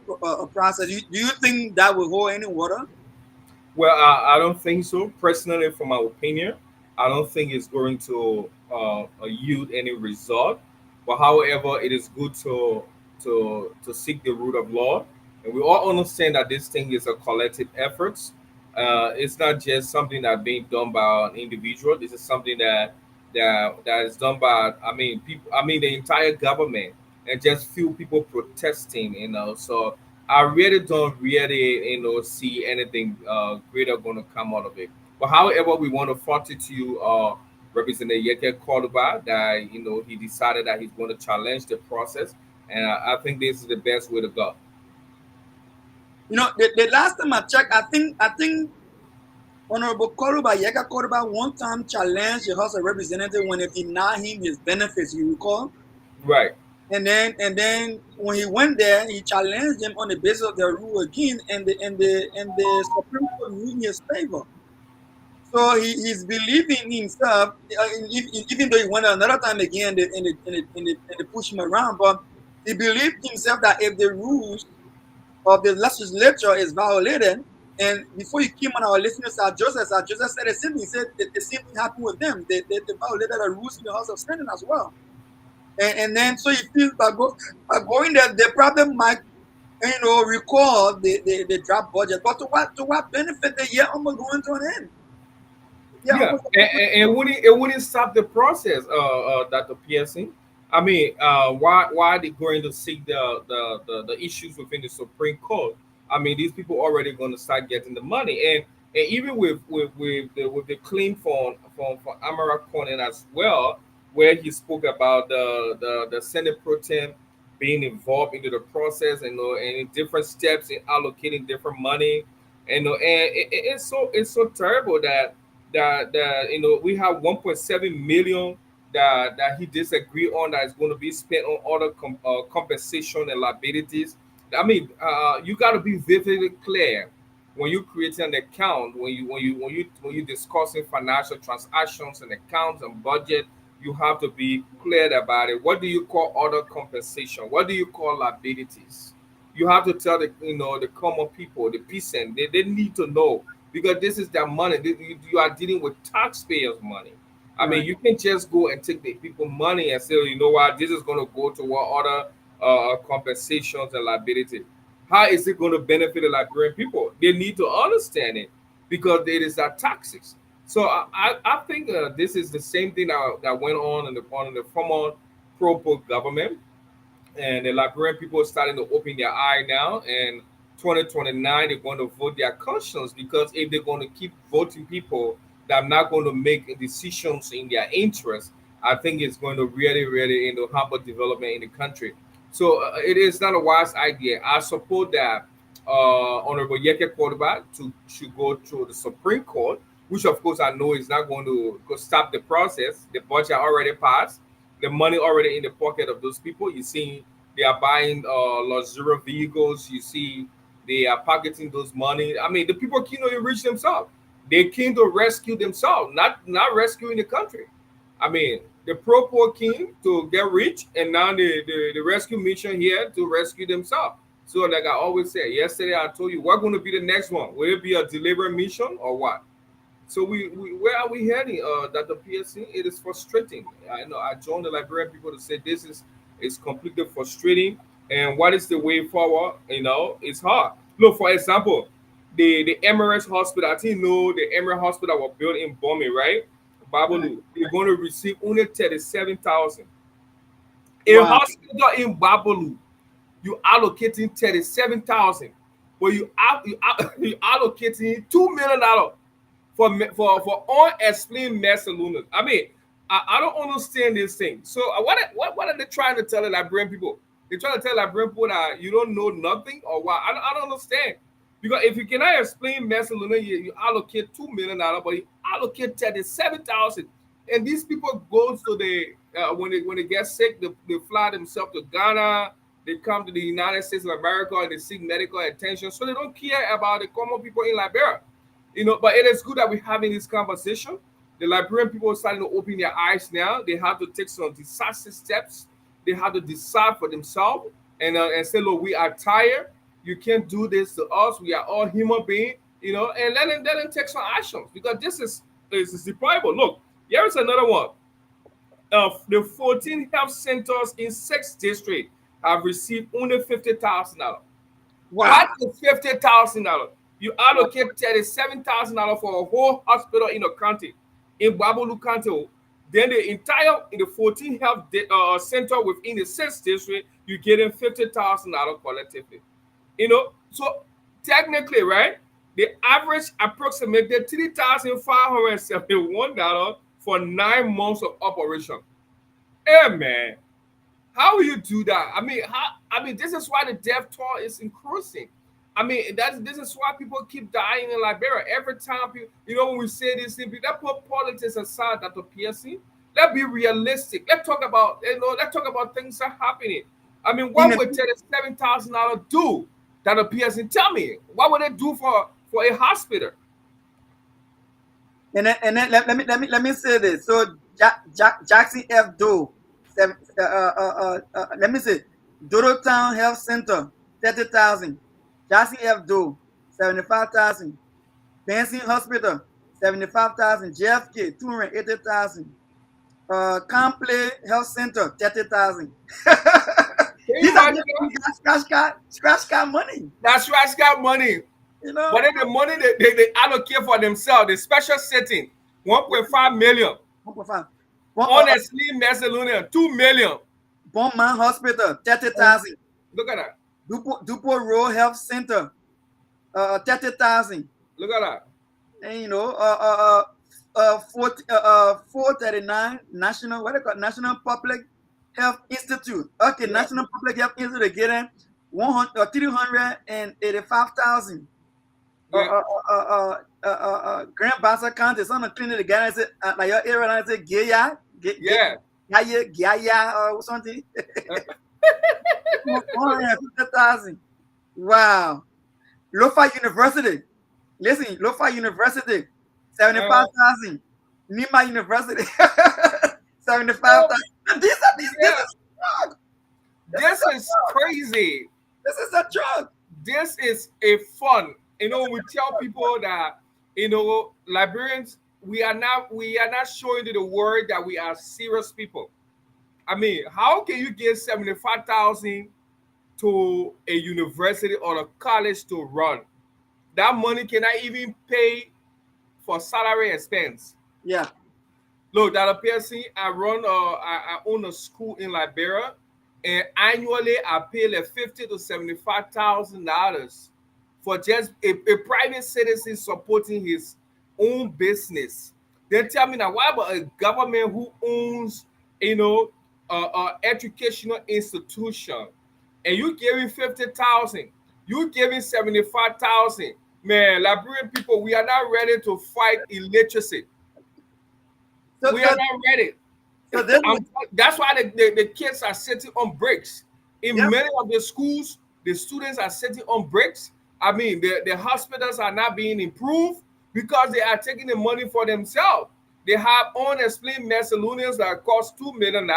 process, do you think that will hold any water? Well, I don't think so. Personally, from my opinion, I don't think it's going to yield any result. But however, it is good to seek the root of law, and we all understand that this thing is a collective effort. It's not just something that being done by an individual. This is something that is done by I mean people. I mean the entire government, and just few people protesting. You know, so I really don't really see anything greater going to come out of it. But however, we want to forward it to you, Representative Yeke Cordoba, that he decided that he's going to challenge the process, and I think this is the best way to go. The last time I checked, I think Honorable Koruba, Yeka Koruba, one time challenged the House of Representatives when they denied him his benefits. You recall? Right. And then when he went there, he challenged them on the basis of their rule again, and the Supreme Court ruled in his favor. So he's believing himself, even though he went another time again, and they push him around, but he believed himself that if the rules of the legislature is violated, and before you came on our listeners, Sir Joseph said the same thing. He said that the same thing happened with them. They violated the rules in the House of Senate as well. And then so he feels by going there, they probably might recall the draft budget. But to what benefit the year almost going to an end? Yeah, Yeah, almost. and it wouldn't stop the process, Dr. Pearson. I mean, why are they going to seek the issues within the Supreme Court? I mean, these people already going to start getting the money, and even with the claim from Amara Conan as well, where he spoke about the Senate pro tem being involved into the process and in different steps in allocating different money, it's so terrible that we have 1.7 million that he disagree on that is going to be spent on other compensation and liabilities. I mean, you got to be vividly clear when you create an account, when you discussing financial transactions and accounts and budget. You have to be clear about it. What do you call other compensation? What do you call liabilities? You have to tell the common people, the peasant, they need to know, because this is their money. You are dealing with taxpayers' money. I mean, Right. you can just go and take the people money and say, "Oh, you know what, this is going to go toward other compensations and liability." How is it going to benefit the Liberian people? They need to understand it, because it is our taxes. So I think this is the same thing that went on in the former pro government, and the Liberian people are starting to open their eye now. And 2029, they're going to vote their conscience, because if they're going to keep voting people that are not going to make decisions in their interest, I think it's going to really, really hamper development in the country. So it is not a wise idea. I support that Honorable Yeke Cordoba should go to the Supreme Court, which of course I know is not going to go stop the process. The budget already passed, the money already in the pocket of those people. You see, they are buying luxurious vehicles. You see, they are pocketing those money. I mean, the people came to enrich themselves. They came to rescue themselves, not rescuing the country. I mean, the pro poor came to get rich, and now the rescue mission here to rescue themselves. So, like I always say, yesterday I told you, what going to be the next one? Will it be a delivery mission or what? So we where are we heading? That the PSC, it is frustrating. I know I joined the Liberian people to say this is completely frustrating. And what is the way forward? It's hard. Look, for example, the Emirates Hospital. I think you know the Emirates Hospital was built in Bombay, right? Right. Babalu. They're going to receive only 37,000. A Wow. hospital in Babalu, you allocating 37,000, but you allocating $2 million for unexplained mass illness. I mean, I don't understand this thing. So what are they trying to tell the Liberian people? They trying to tell Liberian people that you don't know nothing, or what? I don't understand. Because if you cannot explain mass illness, you allocate $2 million, but you allocate 37,000, and these people goes to the when they get sick, they fly themselves to Ghana. They come to the United States of America and they seek medical attention. So they don't care about the common people in Liberia. But it is good that we're having this conversation. The Liberian people are starting to open their eyes now. They have to take some decisive steps. They have to decide for themselves and say, look, we are tired. You can't do this to us. We are all human beings, and let them take some actions, because this is deplorable. Look, here is another one. The 14 health centers in 6 districts have received only $50,000. Wow. What is $50,000? You allocate $37,000 for a whole hospital in a county, in Babolu County. Then the entire in the 14 health center within the 6th district, you're getting $50,000 collectively. So technically, right, the average approximated $3,571 for 9 months of operation. Hey man, how will you do that? This is why the death toll is increasing. This is why people keep dying in Liberia. Every time people, when we say this thing, let's put politics aside, Dr. PSC. Let's be realistic. Let's talk about things that are happening. In What would $37,000 do, Dr. PSC? Tell me, what would it do for a hospital? let me say this. So Jackson F. Doe, let me say, Doodletown Health Center, 30,000. Jackson F. Doe, 75,000. Benson Hospital, 75,000. JFK, 280,000. Complete Health Center, 30,000. Can you These are imagine just that? scratch card money. That's right, got money. You know, But then the money they allocate for themselves, the special setting, 1.5 million. 1.5. Honestly, Macedonia, 2 million. Beaumont Hospital, 30,000. Look at that. Dupo Road Health Center, 30,000. Look at that. And 439 National, what they call National Public Health Institute. Okay, Yeah. National Public Health Institute getting 385,000. Yeah. Grand Bassa County, some of the clinic, the guy said, like your area, I said, Yeah. Gaya, or something. 150,000. Wow. Lofa University. Listen, Lofa University, 75,000. Nima University, 75,000. This Yeah. is a drug. This is crazy. This is a drug. This is a fun. We tell people that, Liberians, we are not showing to the world that we are serious people. How can you give 75,000 to a university or a college to run? That money cannot even pay for salary expense. Yeah. Look, Dr. PSC, I own a school in Liberia, and annually I pay like $50,000 to $75,000 for just a private citizen supporting his own business. They tell me now, why about a government who owns, educational institution, and you giving 50,000, you giving 75,000? Man, Liberian people, we are not ready to fight illiteracy. So, We are not ready. so this Um, that's why the kids are sitting on bricks. In Yep. many of the schools, the students are sitting on bricks. The hospitals are not being improved because they are taking the money for themselves. They have unexplained Macedonians that cost $2 million.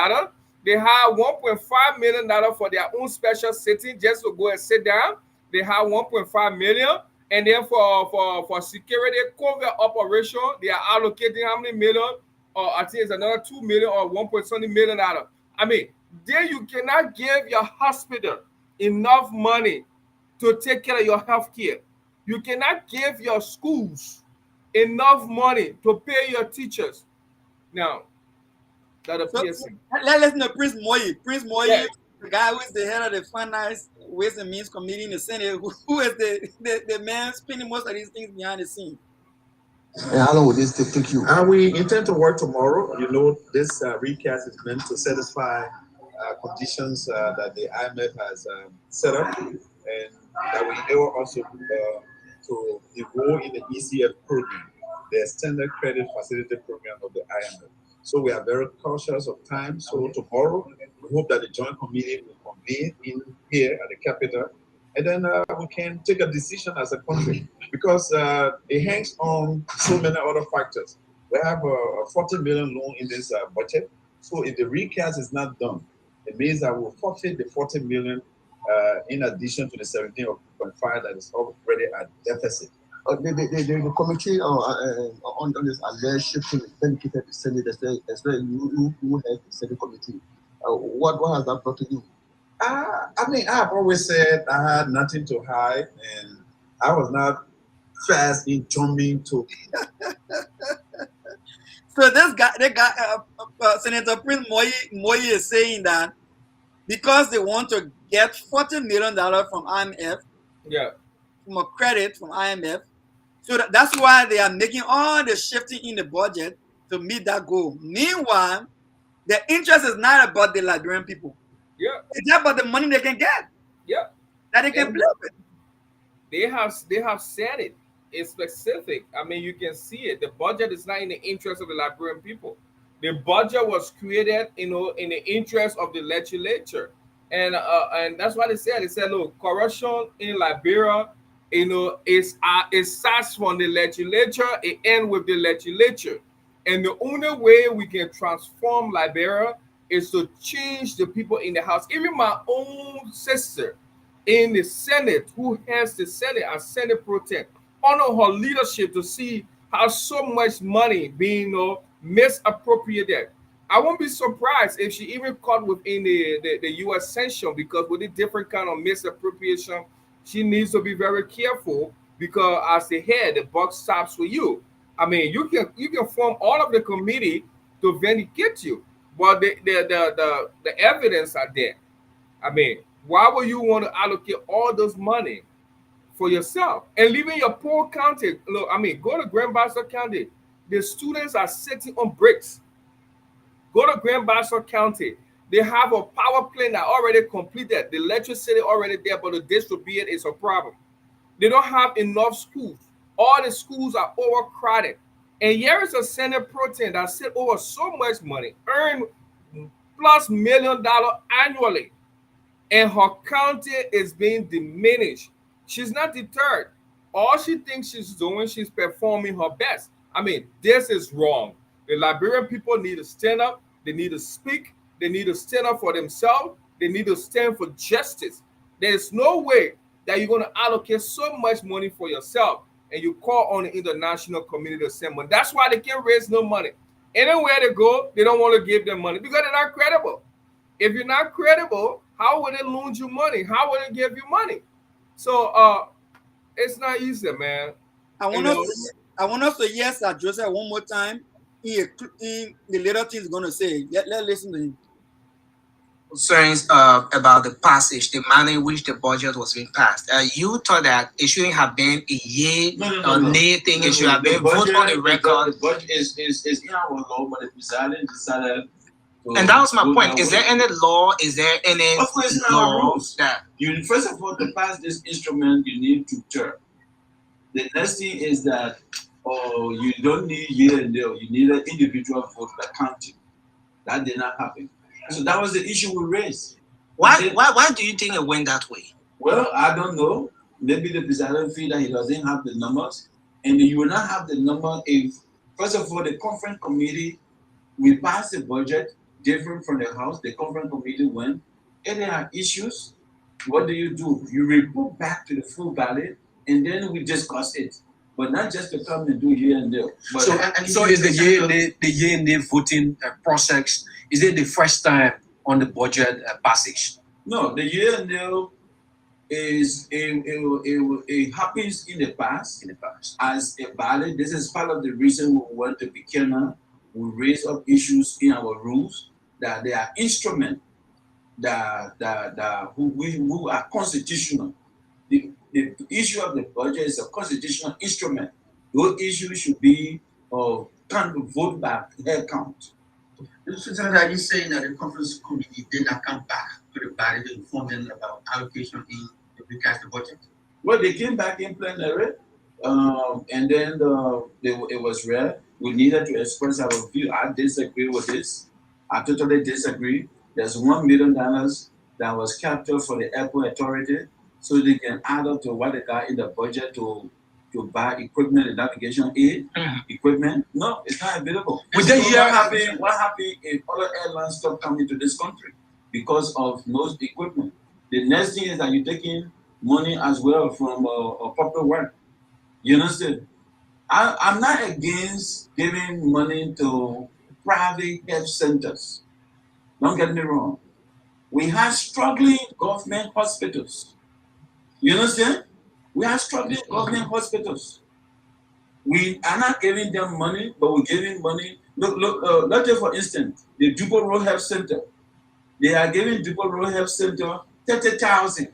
They have $1.5 million for their own special sitting just to go and sit down. They have 1.5 million. And then for security covert operation, they are allocating how many million? Or I think it's another 2 million or 1.20 million dollars. Then you cannot give your hospital enough money to take care of your health care. You cannot give your schools enough money to pay your teachers. Now, that so appears. let's know Prince Moyi. Prince Moyi, Yeah. the guy who is the head of the Finance Ways and Means Committee in the Senate, who is the man spinning most of these things behind the scene. And how long will this take you? We intend to work tomorrow. This recast is meant to satisfy conditions that the IMF has set up, and that we able also to enroll in the ECF program, the Extended Credit Facility Program of the IMF. So we are very cautious of time. So tomorrow, we hope that the joint committee will convene in here at the capital, and then we can take a decision as a country, because it hangs on so many other factors. We have a 40 million loan in this budget. So if the recast is not done, it means that we'll forfeit the 40 million in addition to the 17.5 that is already at deficit. The committee on this alleged shifting benefited the Senate, as well who has the Senate committee. What has that brought to you? I've always said I had nothing to hide, and I was not fast in jumping to. So Senator Prince Moyi is saying that because they want to get $40 million from IMF, Yeah. from a credit from IMF. So that's why they are making all the shifting in the budget to meet that goal. Meanwhile, the interest is not about the Liberian people. Yeah. It's just about the money they can get Yeah. that they can And play with. they have said it. It's specific. I mean, you can see it. The budget is not in the interest of the Liberian people. The budget was created, in the interest of the legislature, and that's what they said. They said, look, corruption in Liberia, it starts from the legislature, it ends with the legislature, and the only way we can transform Liberia is to change the people in the house. Even my own sister in the Senate, who heads the Senate as Senate Pro Tem, honor her leadership to see how so much money being misappropriated. I won't be surprised if she even caught within the U.S. sanction, because with the different kind of misappropriation, she needs to be very careful, because as the head, the buck stops with you. I mean, you can form all of the committee to vindicate you, but the evidence are there. I mean, why would you want to allocate all those money for yourself and leaving your poor county? Look, I mean, go to Grand Bassa County. The students are sitting on bricks. Go to Grand Bassa County. They have a power plant that already completed. The electricity already there, but the distribute is a problem. They don't have enough schools. All the schools are overcrowded. And here is a Senate Pro Tem that sit over so much money, earn plus $1 million annually, and her county is being diminished. She's not deterred. All she thinks she's doing, she's performing her best. I mean, this is wrong. The Liberian people need to stand up. They need to speak. They need to stand up for themselves. They need to stand for justice. There's no way that you're going to allocate so much money for yourself and you call on the international community to send money. That's why they can't raise no money. Anywhere they go, they don't want to give them money because they're not credible. If you're not credible, how would it loan you money? How would it give you money? So it's not easy, man. I You want us know, to, I want us to hear Sir Joseph one more time in the little things he's going to say. Let's listen to him. Concerns about the passage, the manner in which the budget was being passed. You thought that it shouldn't have been a yay or nay thing. It should have been voted on the record. The budget is in our law, but the president decided. And that was my point. Is there any law? Is there any Of course, in our rules that you first of all to pass this instrument, you need to term. The next thing is that you don't need year and day. You need an individual vote by county. That did not happen. So that was the issue we raised. Why do you think it went that way? Well, I don't know. Maybe the president feel that he doesn't have the numbers, and you will not have the number if, first of all, the conference committee we pass the budget different from the House. The conference committee went. If there are issues, what do? You report back to the full ballot, and then we discuss it. But not just to come and do here and there. But So is the year and day voting process, is it the first time on the budget passage? No, the year and there is it happens in the past. As a ballot. This is part of the reason we want to be careful. We raise up issues in our rules that they are instruments who are constitutional. The issue of the budget is a constitutional instrument. Those issues should be can't vote by head count. So are you saying that the conference committee did not come back to the body to inform them about allocation in the recast the budget? Well, they came back in plenary, and then it was read. We needed to express our view. I disagree with this. I totally disagree. There's $1 million that was captured for the airport authority, so they can add up to what they got in the budget to buy equipment and navigation aid equipment. No, it's not available. What happened if other airlines stop coming to this country because of no equipment? The next thing is that you're taking money as well from a public work. You understand? I'm not against giving money to private health centers. Don't get me wrong. We have struggling government hospitals. You understand? We have struggling government hospitals. We are not giving them money, but we're giving money. Look, let's take for instance, the Dubo Road Health Center. They are giving Dubo Road Health Center 30,000.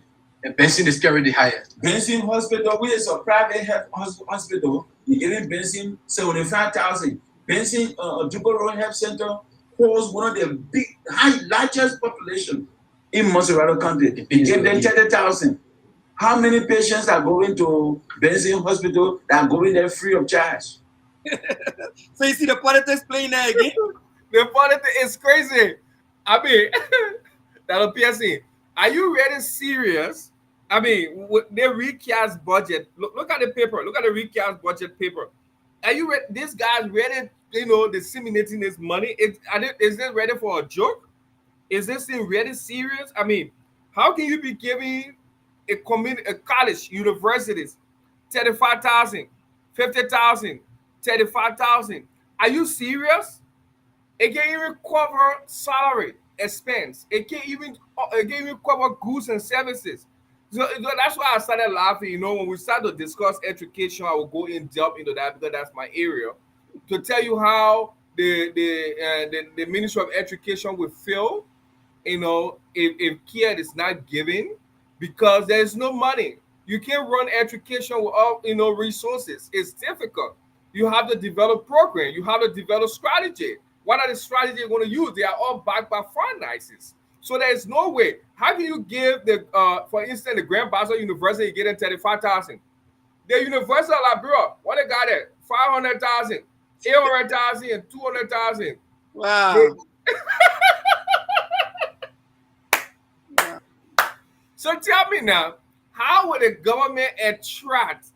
And Benson is currently the highest. Benson Hospital, which is a private health hospital, you're giving Benson 75,000. Benson Dugal Road Health Center holds one of the largest population in Monserrato County. You give them 30,000. How many patients are going to Benson Hospital that are going there free of charge? So you see the politics playing there again? The politics is crazy. I mean, that'll PSC. Are you really serious? I mean, they recast budget. Look at the paper. Look at the recast budget paper. Are you this guy's ready? Disseminating this money. Is this ready for a joke? Is this thing really serious? I mean, how can you be giving a college, universities, 35,000, 50,000, 35,000? Are you serious? It can't even cover salary expense. It can't even cover goods and services. So that's why I started laughing. When we start to discuss education, I will go in depth into that because that's my area. To tell you how the Ministry of Education will fail, if care is not given, because there's no money. You can't run education without resources. It's difficult. You have to develop program. You have to develop strategy. What are the strategies you're going to use? They are all backed by finances. So there's no way. How can you give for instance, the Grand Basel University getting 35,000? The University of Liberia, what they got at 500,000, 800,000, and 200,000. Wow. So tell me now, how would the government attract,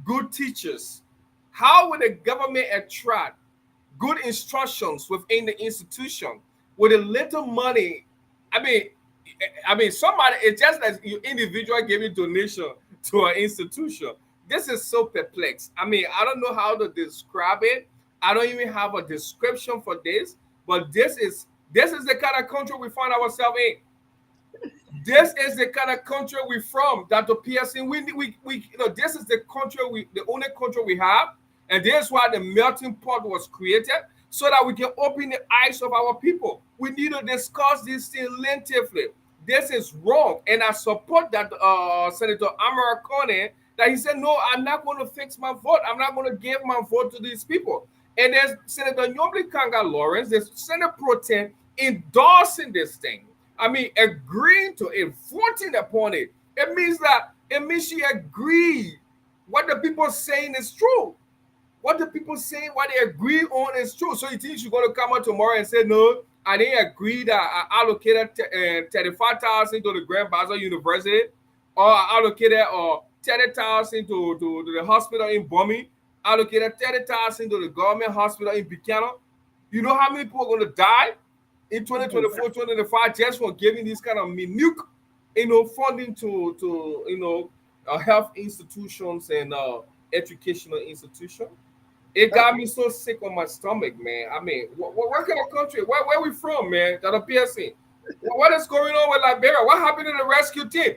good teachers? How would the government attract good instructions within the institution with a little money? Somebody, it's just as you individual giving donation to an institution. This is so perplexed. I don't know how to describe it. I don't even have a description for this, but this is the kind of country we find ourselves in. This is the kind of country we're from, Dr. Pearson. This is the only country we have, and this is why the melting pot was created, so that we can open the eyes of our people. We need to discuss this thing lengthily. This is wrong, and I support that Senator Amara Kone, that he said, no, I'm not going to fix my vote. I'm not going to give my vote to these people. And there's Senator Nyobli Kanga Lawrence, the Senate Pro Tem, endorsing this thing. Agreeing to it, voting upon it. It means she agreed. What the people saying is true. What the people saying, what they agree on is true. So you think she's going to come out tomorrow and say, no, I didn't agree that I allocated 35,000 to the Grand Basel University, or I allocated 30,000 to the hospital in Bomi, allocated 30,000 to the government hospital in Buchanan. You know how many people are going to die in 2024, 2025 just for giving these kind of minute, funding to health institutions and educational institutions? It got me so sick on my stomach, man. What kind of country? Where we from, man? That appears in. What is going on with Liberia? What happened to the rescue team?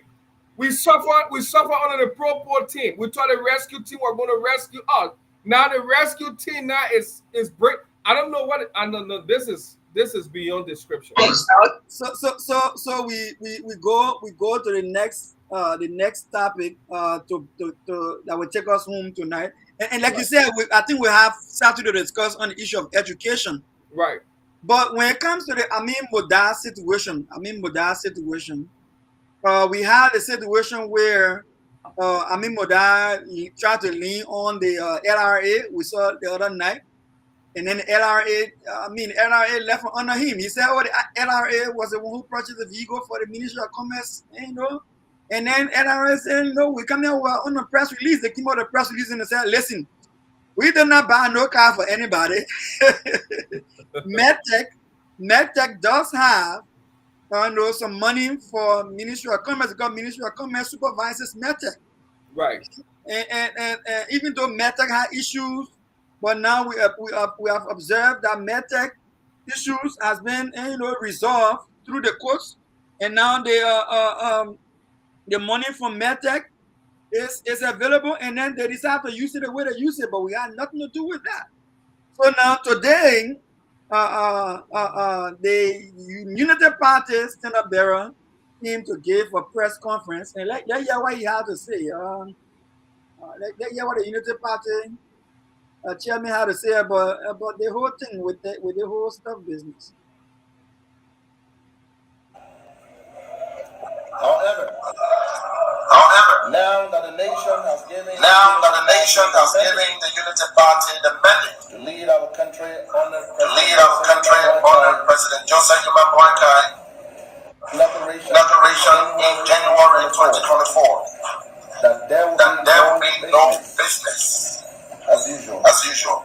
We suffer under the Pro Poor team. We thought the rescue team were going to rescue us. Now the rescue team now is break. I don't know what. I don't know. This is beyond description. So we go to the next topic to that will take us home tonight. And like you said, I think we have started to discuss on the issue of education. Right. But when it comes to the Amin Modar situation, we had a situation where Amin Modar tried to lean on the LRA. We saw the other night. And then the LRA left under him. He said, the LRA was the one who purchased the vehicle for the Ministry of Commerce, And then LRA said, no, we come here on a press release. They came out a press release and they said, listen, we did not buy no car for anybody. MedTech does have some money for Ministry of Commerce because Ministry of Commerce supervises MedTech. Right. And even though MedTech had issues, but now we have observed that MedTech issues has been resolved through the courts, and now the money from MedTech is available, and then they decide to use it the way they use it, but we had nothing to do with that. So now today, the United Party stand up bearer him to give a press conference and let hear what he had to say. Let hear what the Unity Party chairman had to say about the whole thing with the whole stuff business. However, now that the nation has given the Unity Party the mandate to lead our country under to lead our country under President Joseph Boakai declaration in January 2024 that there will that be there will no be no business business as usual. as usual.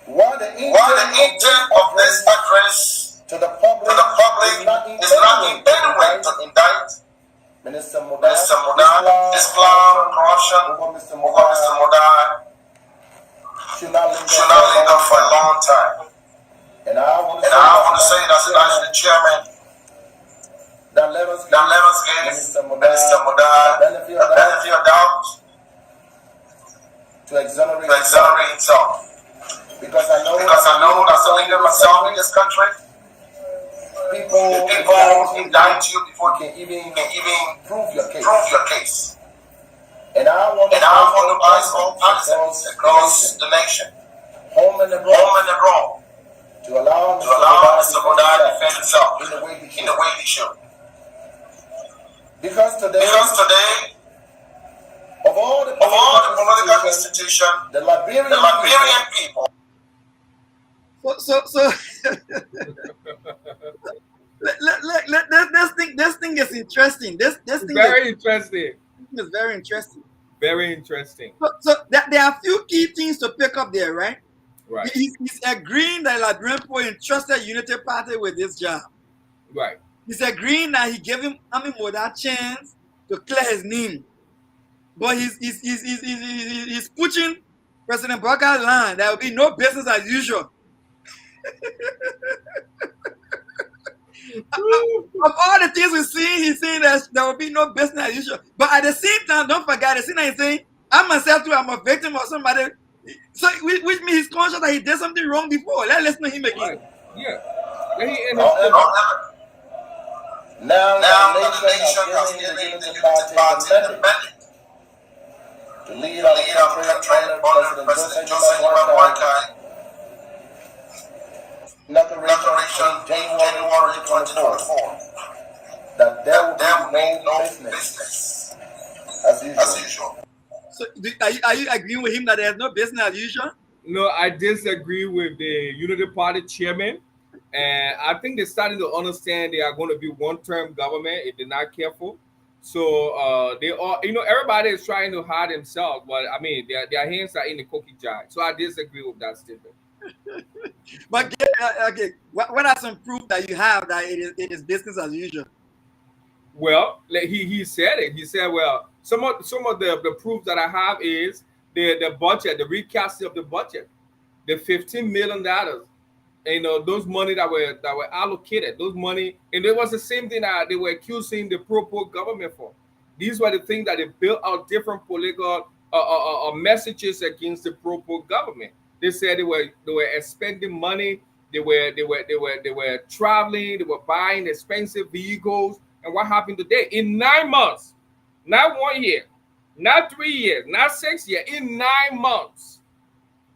While the While the intent of this address to the public is not in any way to indict Minister Minister Mudai, Islam, corruption over Mr. Mudai should not should not linger for a long time. And I want to say that as the chairman that let us give Minister Minister Mudai benefit the benefit of doubt to exonerate himself. because I know that the leader myself in this country, people indict you before you can even prove your case. your case. And I want to advise all persons across the nation, home and abroad, to allow Mr. Mudai to defend himself in the way he should. Because today, of all the political institutions, the Liberian people. So this thing is interesting. This thing Very interesting. is very interesting. Very interesting. So there are a few key things to pick up there, right? Right. He's agreeing that Liberian people entrusted Unity Party with this job. Right. He's agreeing that he gave him Moda that chance to clear his name. But he's pushing President Baka's line. There will be no business as usual. Of all the things we see, he's saying that there will be no business as usual. But at the same time, don't forget, the thing he's saying, I myself too, I'm a victim of somebody. So which means he's conscious that he did something wrong before. Let's listen to him again. Right. Yeah. Let him end now Now the the nation has given the Unity Party the mandate to lead our country under President Joseph Boakai declaration in January 2024 that there will be no business as usual. So are you agreeing with him that there's no business as usual? No, I disagree with the Unity Party chairman. And I think they're starting to understand they are going to be one-term government if they're not careful. So they are, everybody is trying to hide themselves, but I mean, their hands are in the cookie jar. So I disagree with that statement. But okay, what are some proof that you have that it is business as usual? Well, he said it. He said, well, some of the proof that I have is the budget, the recasting of the budget, the $15 million. Those money that were allocated, those money, and it was the same thing that they were accusing the pro-poor government for. These were the things that they built out different political messages against the pro-poor government. They said they were expending money, they were traveling, they were buying expensive vehicles. And what happened today? In 9 months, not 1 year, not 3 years, not 6 years, in 9 months.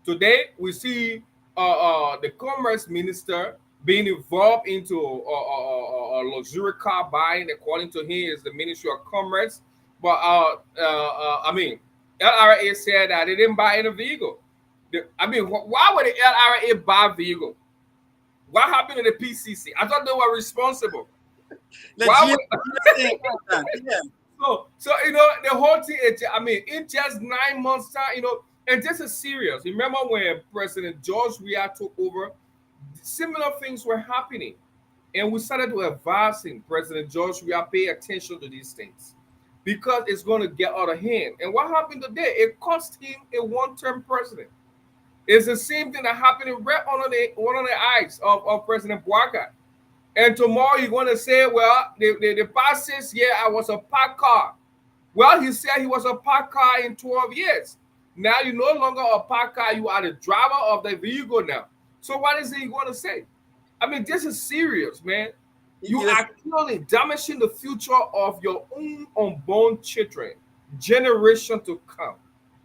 Today we see the commerce minister being involved into a luxury car buying, according to him, is the Ministry of Commerce. But I mean, LRA said that they didn't buy any vehicle. Why would the LRA buy vehicle? What happened to the PCC? I thought they were responsible. Why So the whole thing. In just 9 months time, and this is serious. Remember when President George Weah took over, similar things were happening. And we started to advise him, President George Weah, pay attention to these things because it's going to get out of hand. And what happened today? It cost him a one-term president. It's the same thing that happened right under the eyes of President Boakai. And tomorrow you're going to say, well, the past 6 years, I was a parked car. Well, he said he was a parked car in 12 years. Now you're no longer a parked car. You are the driver of the vehicle now. So what is he going to say? This is serious, man. You Yes. are killing, damaging the future of your own unborn children, generation to come.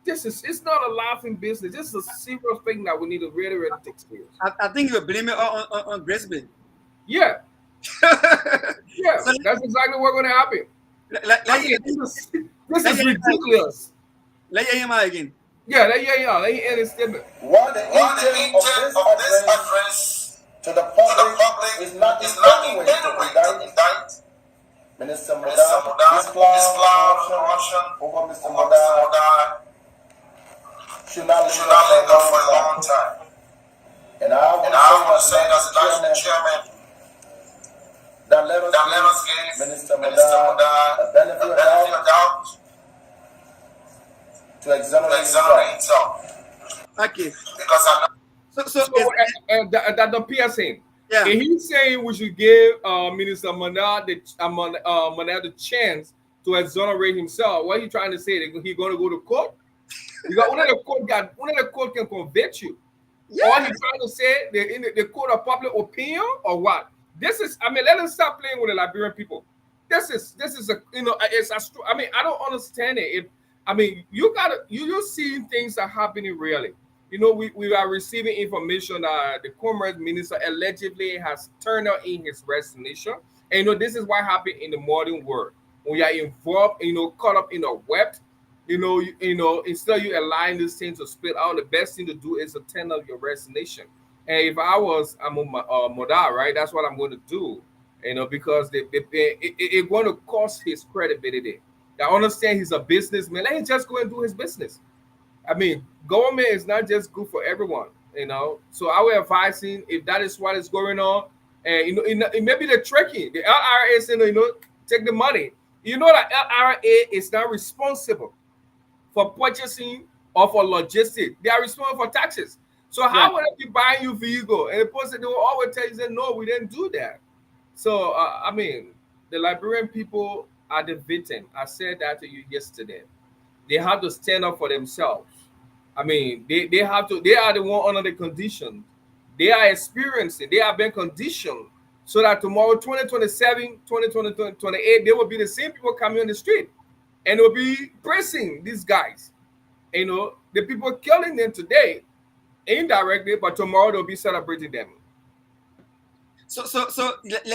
It's not a laughing business. This is a serious thing that we need to really, really take serious. I think you're blaming it on Brisbane. Yeah, yeah, So that's exactly what's going to happen. I mean, this is ridiculous. let you hear my again. Yeah, let you end the statement. While the While the intent of intent this of this address address to the to the public public is not in is not any in way any to way to indict indict Minister Minister Mudar, Mudar, this cloud of corruption corruption over Mr. over Mr. Mudar Mudar should not should linger not for a linger for long a long time. time. And I want And to I say want to as the say as the national national chairman chairman that let us that let us give give Minister Minister Mudar Mudar a benefit the of benefit of doubt doubt to exonerate to exonerate himself. himself. Okay. Because I know So So is that the PSA, yeah. and he's saying we should give Minister Manar the chance to exonerate himself. What are you trying to say? That he's going to go to court? Because one of the court can convict you. Yeah. Or he's trying to say in the court of public opinion or what? This is, I mean, let us stop playing with the Liberian people. This is a, it's a, I mean, I don't understand it. I mean, you see things are happening really. We are receiving information that the commerce minister allegedly has turned out in his resignation. And this is what happened in the modern world. When you are involved, caught up in a web, instead of you allowing this thing to spill out, the best thing to do is to tender your resignation. And if I was, I'm on my Modal, right? That's what I'm going to do. Because it's going to cost his credibility. I understand he's a businessman. Let him just go and do his business. I mean, government is not just good for everyone. So I would advise him if that is what is going on, and it may be the tricking. The LRA is take the money. You know that LRA is not responsible for purchasing or for logistics. They are responsible for taxes. So Yeah. how would they be buying you vehicle? And the person they will always tell you, say, no, we didn't do that. So I mean, the Liberian people are the victim. I said that to you yesterday. They have to stand up for themselves. I mean, they have to, they are the one under the conditions. They are experiencing, they have been conditioned so that tomorrow, 2027, 2028, they will be the same people coming on the street and will be pressing these guys. The people killing them today indirectly, but tomorrow they'll be celebrating them. So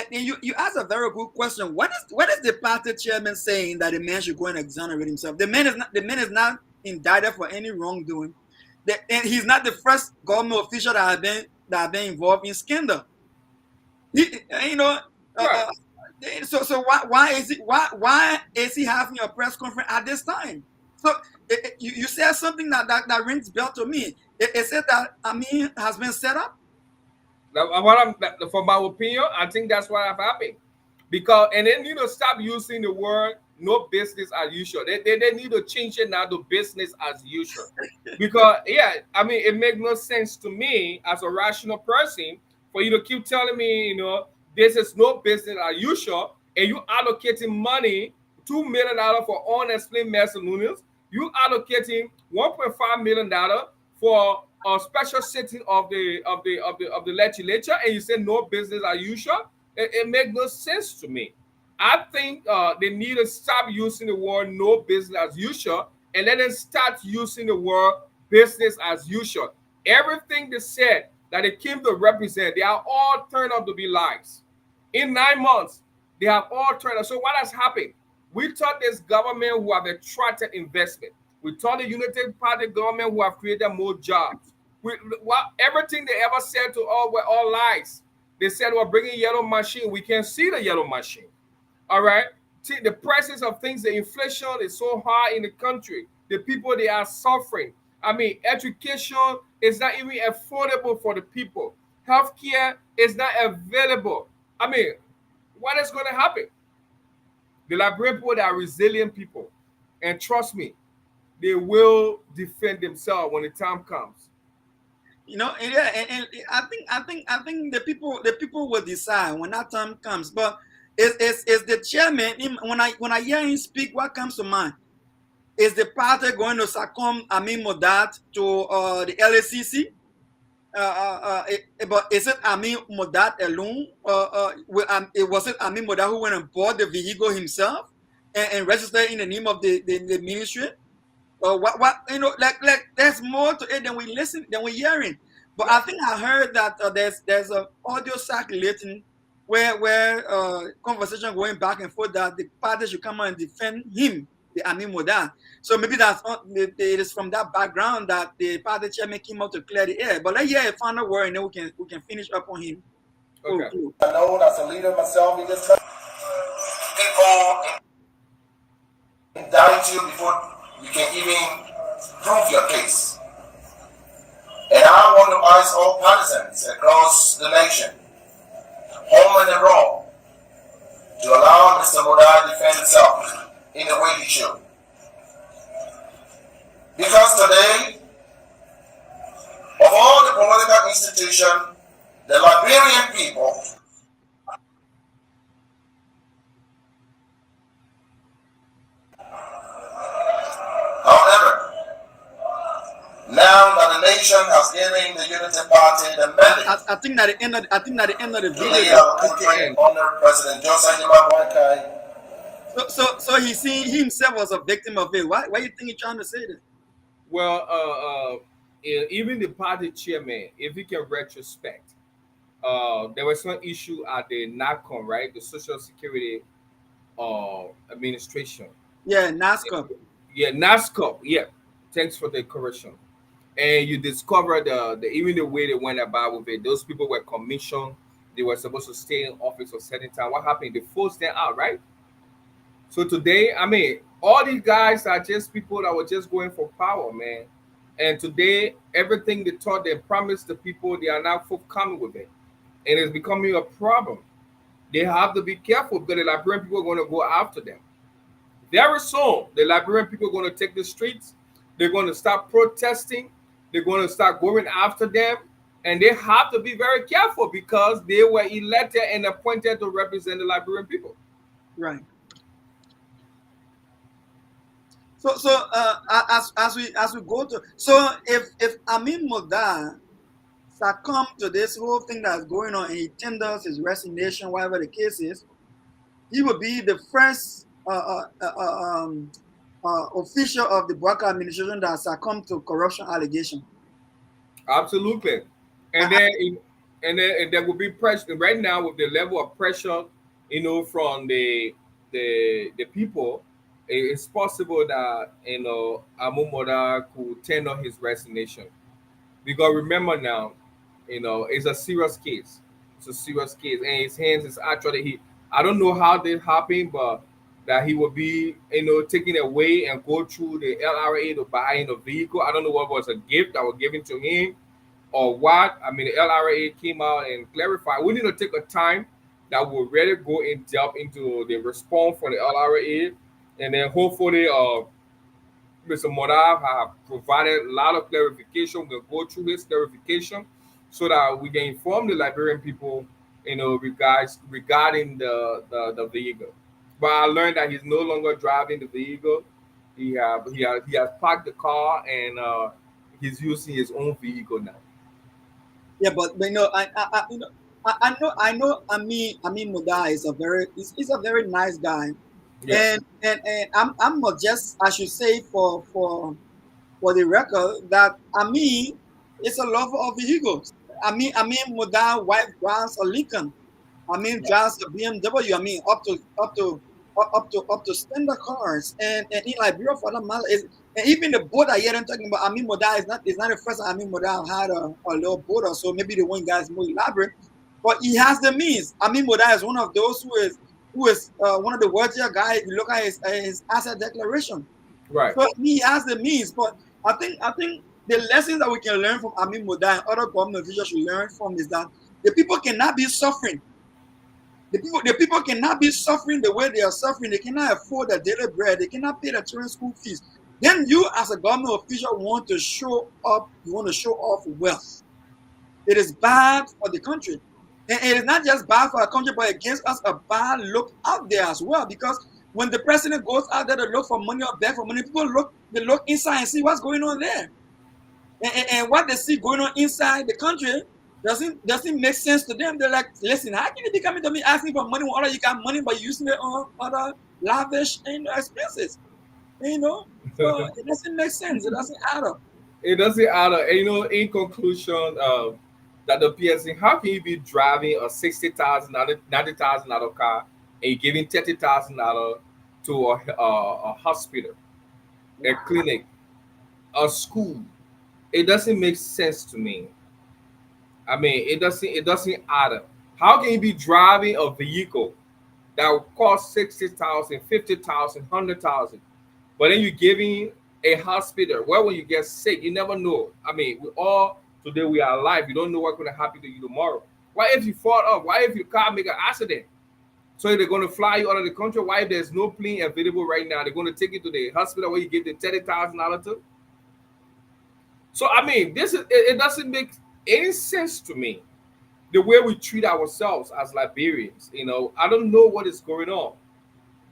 you asked a very good question. What is the party chairman saying that the man should go and exonerate himself? The man is not indicted for any wrongdoing. And he's not the first government official that have been involved in scandal. He, you know, Right. so why is he having a press conference at this time? So you said something that rings bell to me. It said that Amin has been set up. For my opinion, I think that's what have happened. Because and then stop using the word no business as usual. They need to change it now to business as usual. Because yeah, I mean it makes no sense to me as a rational person for you to keep telling me, this is no business as usual, and you allocating money $2 million for unexplained miscellaneous. You allocating $1.5 million for a special sitting of the legislature, and you say no business as usual. It makes no sense to me. I think they need to stop using the word no business as usual and let them start using the word business as usual. Everything they said that they came to represent, they are all turned out to be lies. In 9 months, they have all turned out. So what has happened? We thought this government who have attracted investment. We thought the United Party government who have created more jobs. Everything they ever said to all were all lies. They said we're bringing yellow machine. We can't see the yellow machine. All right. See, the prices of things, the inflation is so high in the country. The people they are suffering. I mean, education is not even affordable for the people. Healthcare is not available. I mean, what is going to happen? The Liberian people they are resilient people, and trust me, they will defend themselves when the time comes. Yeah, and I think the people will decide when that time comes. But is the chairman when I hear him speak, what comes to mind? Is the party going to succumb Amin Modat to the LACC? But is it Amin Modat alone? Was it Amin Modat who went and bought the vehicle himself and registered in the name of the ministry? Or what like there's more to it than we hearing. But I think I heard that there's a audio circulating where conversation going back and forth that the party should come out and defend him, the Amin Modan. So maybe it is from that background that the party chairman came out to clear the air. But let's hear a final word and then we can finish up on him. Okay. Known as a leader myself in this country. People indict you before you can even prove your case. And I want to urge all partisans across the nation, home and abroad, to allow Mr. Modai to defend himself in the way he should. Because today, of all the political institutions, the Liberian people however, now that the nation has given the Unity Party the mandate I think that the end of the to lead video. our country under President Joseph Boakai. So he seen he himself was a victim of it. Why you think he's trying to say that? Well, even the party chairman, if you can retrospect, there was some issue at the NACOM, right? The Social Security Administration. Yeah, NASCAR. Yeah, NASCOM. Yeah, thanks for the correction. And you discover the even the way they went about with it. Those people were commissioned. They were supposed to stay in office for a certain time. What happened? They forced them out, right? So today, I mean, all these guys are just people that were just going for power, man. And today, everything they thought they promised the people, they are now forthcoming with it. And it's becoming a problem. They have to be careful because the Liberian people are going to go after them. Very soon, the Liberian people are going to take the streets. They're going to start protesting. They're going to start going after them. And they have to be very careful because they were elected and appointed to represent the Liberian people. Right. So as we go to, so if Amin Mulda succumb to this whole thing that's going on and he tenders his resignation, whatever the case is, he will be the first official of the Bwaka administration that succumbed to corruption allegation. Absolutely. And then there will be pressure right now with the level of pressure, from the people. It's possible that Amumoda could tender his resignation, because remember now, it's a serious case. It's a serious case, and his hands is actually I don't know how this happened, but that he will be taken away and go through the LRA to buy a vehicle. I don't know what was a gift that was given to him or what. I mean, the LRA came out and clarified. We need to take a time that will really go in depth into the response from the LRA. And then hopefully, Mr. Modav have provided a lot of clarification. We'll go through his clarification so that we can inform the Liberian people, regarding the vehicle. But I learned that he's no longer driving the vehicle. He has parked the car and he's using his own vehicle now. Yeah, but I know Amin Muda is he's a very nice guy. Yeah. And I'm not just, I should say for the record, that Amin is a lover of vehicles. Amin Muda wife drives a Lincoln. Amin drives a BMW. I mean up to standard cars. And in Liberia for the matter is, and even the boat I hear them talking about Amin Muda is not the first time Amin Muda had a little boat or so. Maybe the one guy is more elaborate, but he has the means. Amin Muda is one of those who is one of the wealthier guys. If you look at his asset declaration, right? So he has the means. But I think the lessons that we can learn from Amin Muda and other government officials should learn from is that the people cannot be suffering. The people cannot be suffering the way they are suffering. They cannot afford their daily bread. They cannot pay their children's school fees. Then you, as a government official, want to show up. You want to show off wealth. It is bad for the country. And it is not just bad for our country, but it gives us a bad look out there as well. Because when the president goes out there to look for money or beg for money, people look inside and see what's going on there. And what they see going on inside the country doesn't make sense to them. They're like, listen, how can you be coming to me asking for money when all you got money but you using it on other lavish expenses? So it doesn't make sense. It doesn't add up. It doesn't add up. And, in conclusion, that the PSC, how can you be driving a 60,000, 90,000 car and giving 30,000 to a hospital, a clinic, a school? It doesn't make sense to me. I mean, it doesn't add up. How can you be driving a vehicle that will cost 60,000, 50,000, 100,000, but then you're giving a hospital? Well, when you get sick, you never know. I mean, we all today we are alive. You don't know what's going to happen to you tomorrow. What if you fall off? Why if your car make an accident? So they're going to fly you out of the country. Why if there's no plane available right now? They're going to take you to the hospital where you give the $30,000 to. So I mean, it doesn't make any sense to me the way we treat ourselves as Liberians. I don't know what is going on.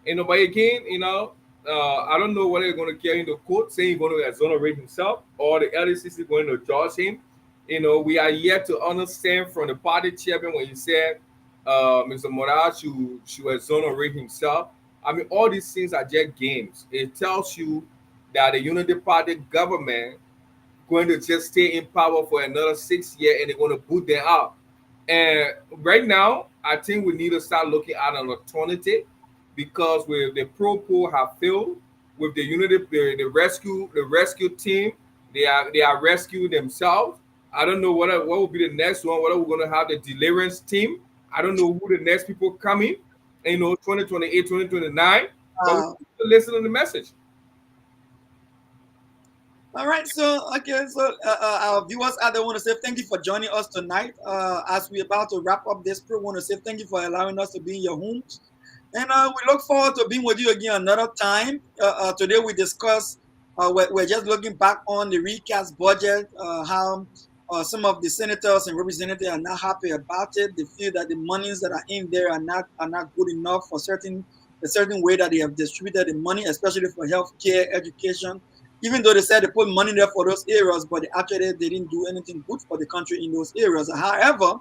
But again, I don't know whether they're going to carry in the court saying he's going to exonerate himself or the LDCC going to judge him. We are yet to understand from the party chairman when he said Mr. Morales should exonerate himself. I mean, all these things are just games. It tells you that the Unity Party government going to just stay in power for another 6 years and they're going to boot them out. And right now, I think we need to start looking at an alternative because with the pro pool have failed with the unity, the rescue team, they are rescuing themselves. I don't know what will be the next one. Whether we're going to have the deliverance team. I don't know who the next people coming. 2028, 2029. But we Uh, need to listen to the message. all right, our viewers out there want to say thank you for joining us tonight. As we're about to wrap up this program, want to say thank you for allowing us to be in your homes. And we look forward to being with you again another time. Today we discuss, we're just looking back on the recast budget, how some of the senators and representatives are not happy about it. They feel that the monies that are in there are not good enough for a certain way that they have distributed the money, especially for healthcare, education. Even though they said they put money there for those areas, but they didn't do anything good for the country in those areas. However,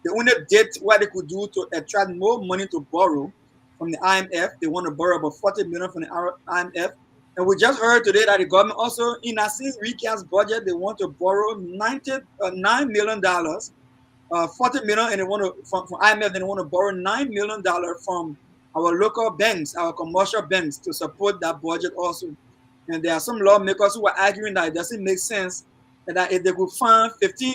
they only did what they could do to attract more money to borrow from the IMF. They want to borrow about 40 million from the IMF. And we just heard today that the government also, in a recast budget, they want to borrow $9 million, 40 million, and they want to from IMF. They want to borrow $9 million from our local banks, our commercial banks, to support that budget also. And there are some lawmakers who are arguing that it doesn't make sense, and that if they could find 15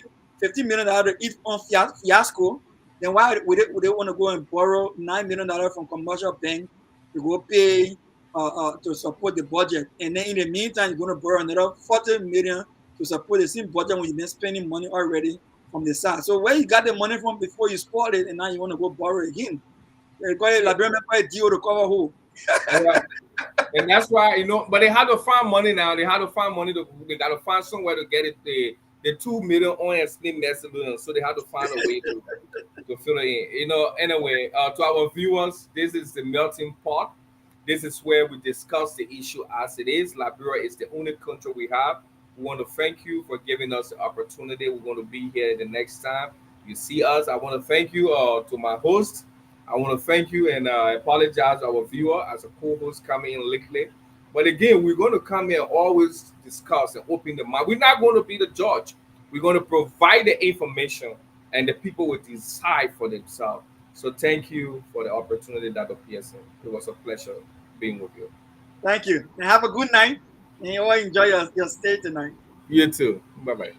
million dollars each on fiasco, then why would they want to go and borrow $9 million from commercial bank to go pay to support the budget? And then in the meantime, you're going to borrow another 40 million to support the same budget when you've been spending money already from the side. So where you got the money from before you spoiled it, and now you want to go borrow again? They call it Yeah. Liberian deal to cover who? All right. And that's why but they had to find money now. They had to find money they got to find somewhere to get it the 2 million on and split message. So they had to find a way to fill it in. Anyway, to our viewers, this is the melting pot. This is where we discuss the issue as it is. Liberia is the only country we have. We want to thank you for giving us the opportunity. We're going to be here the next time you see us. I want to thank you to my host. I want to thank you and apologize to our viewer as a co-host coming in lately. But again, we're going to come here and always discuss and open the mind. We're not going to be the judge. We're going to provide the information and the people will decide for themselves. So thank you for the opportunity, Dr. Pearson. It was a pleasure being with you. Thank you. And have a good night. And you all enjoy your stay tonight. You too. Bye bye.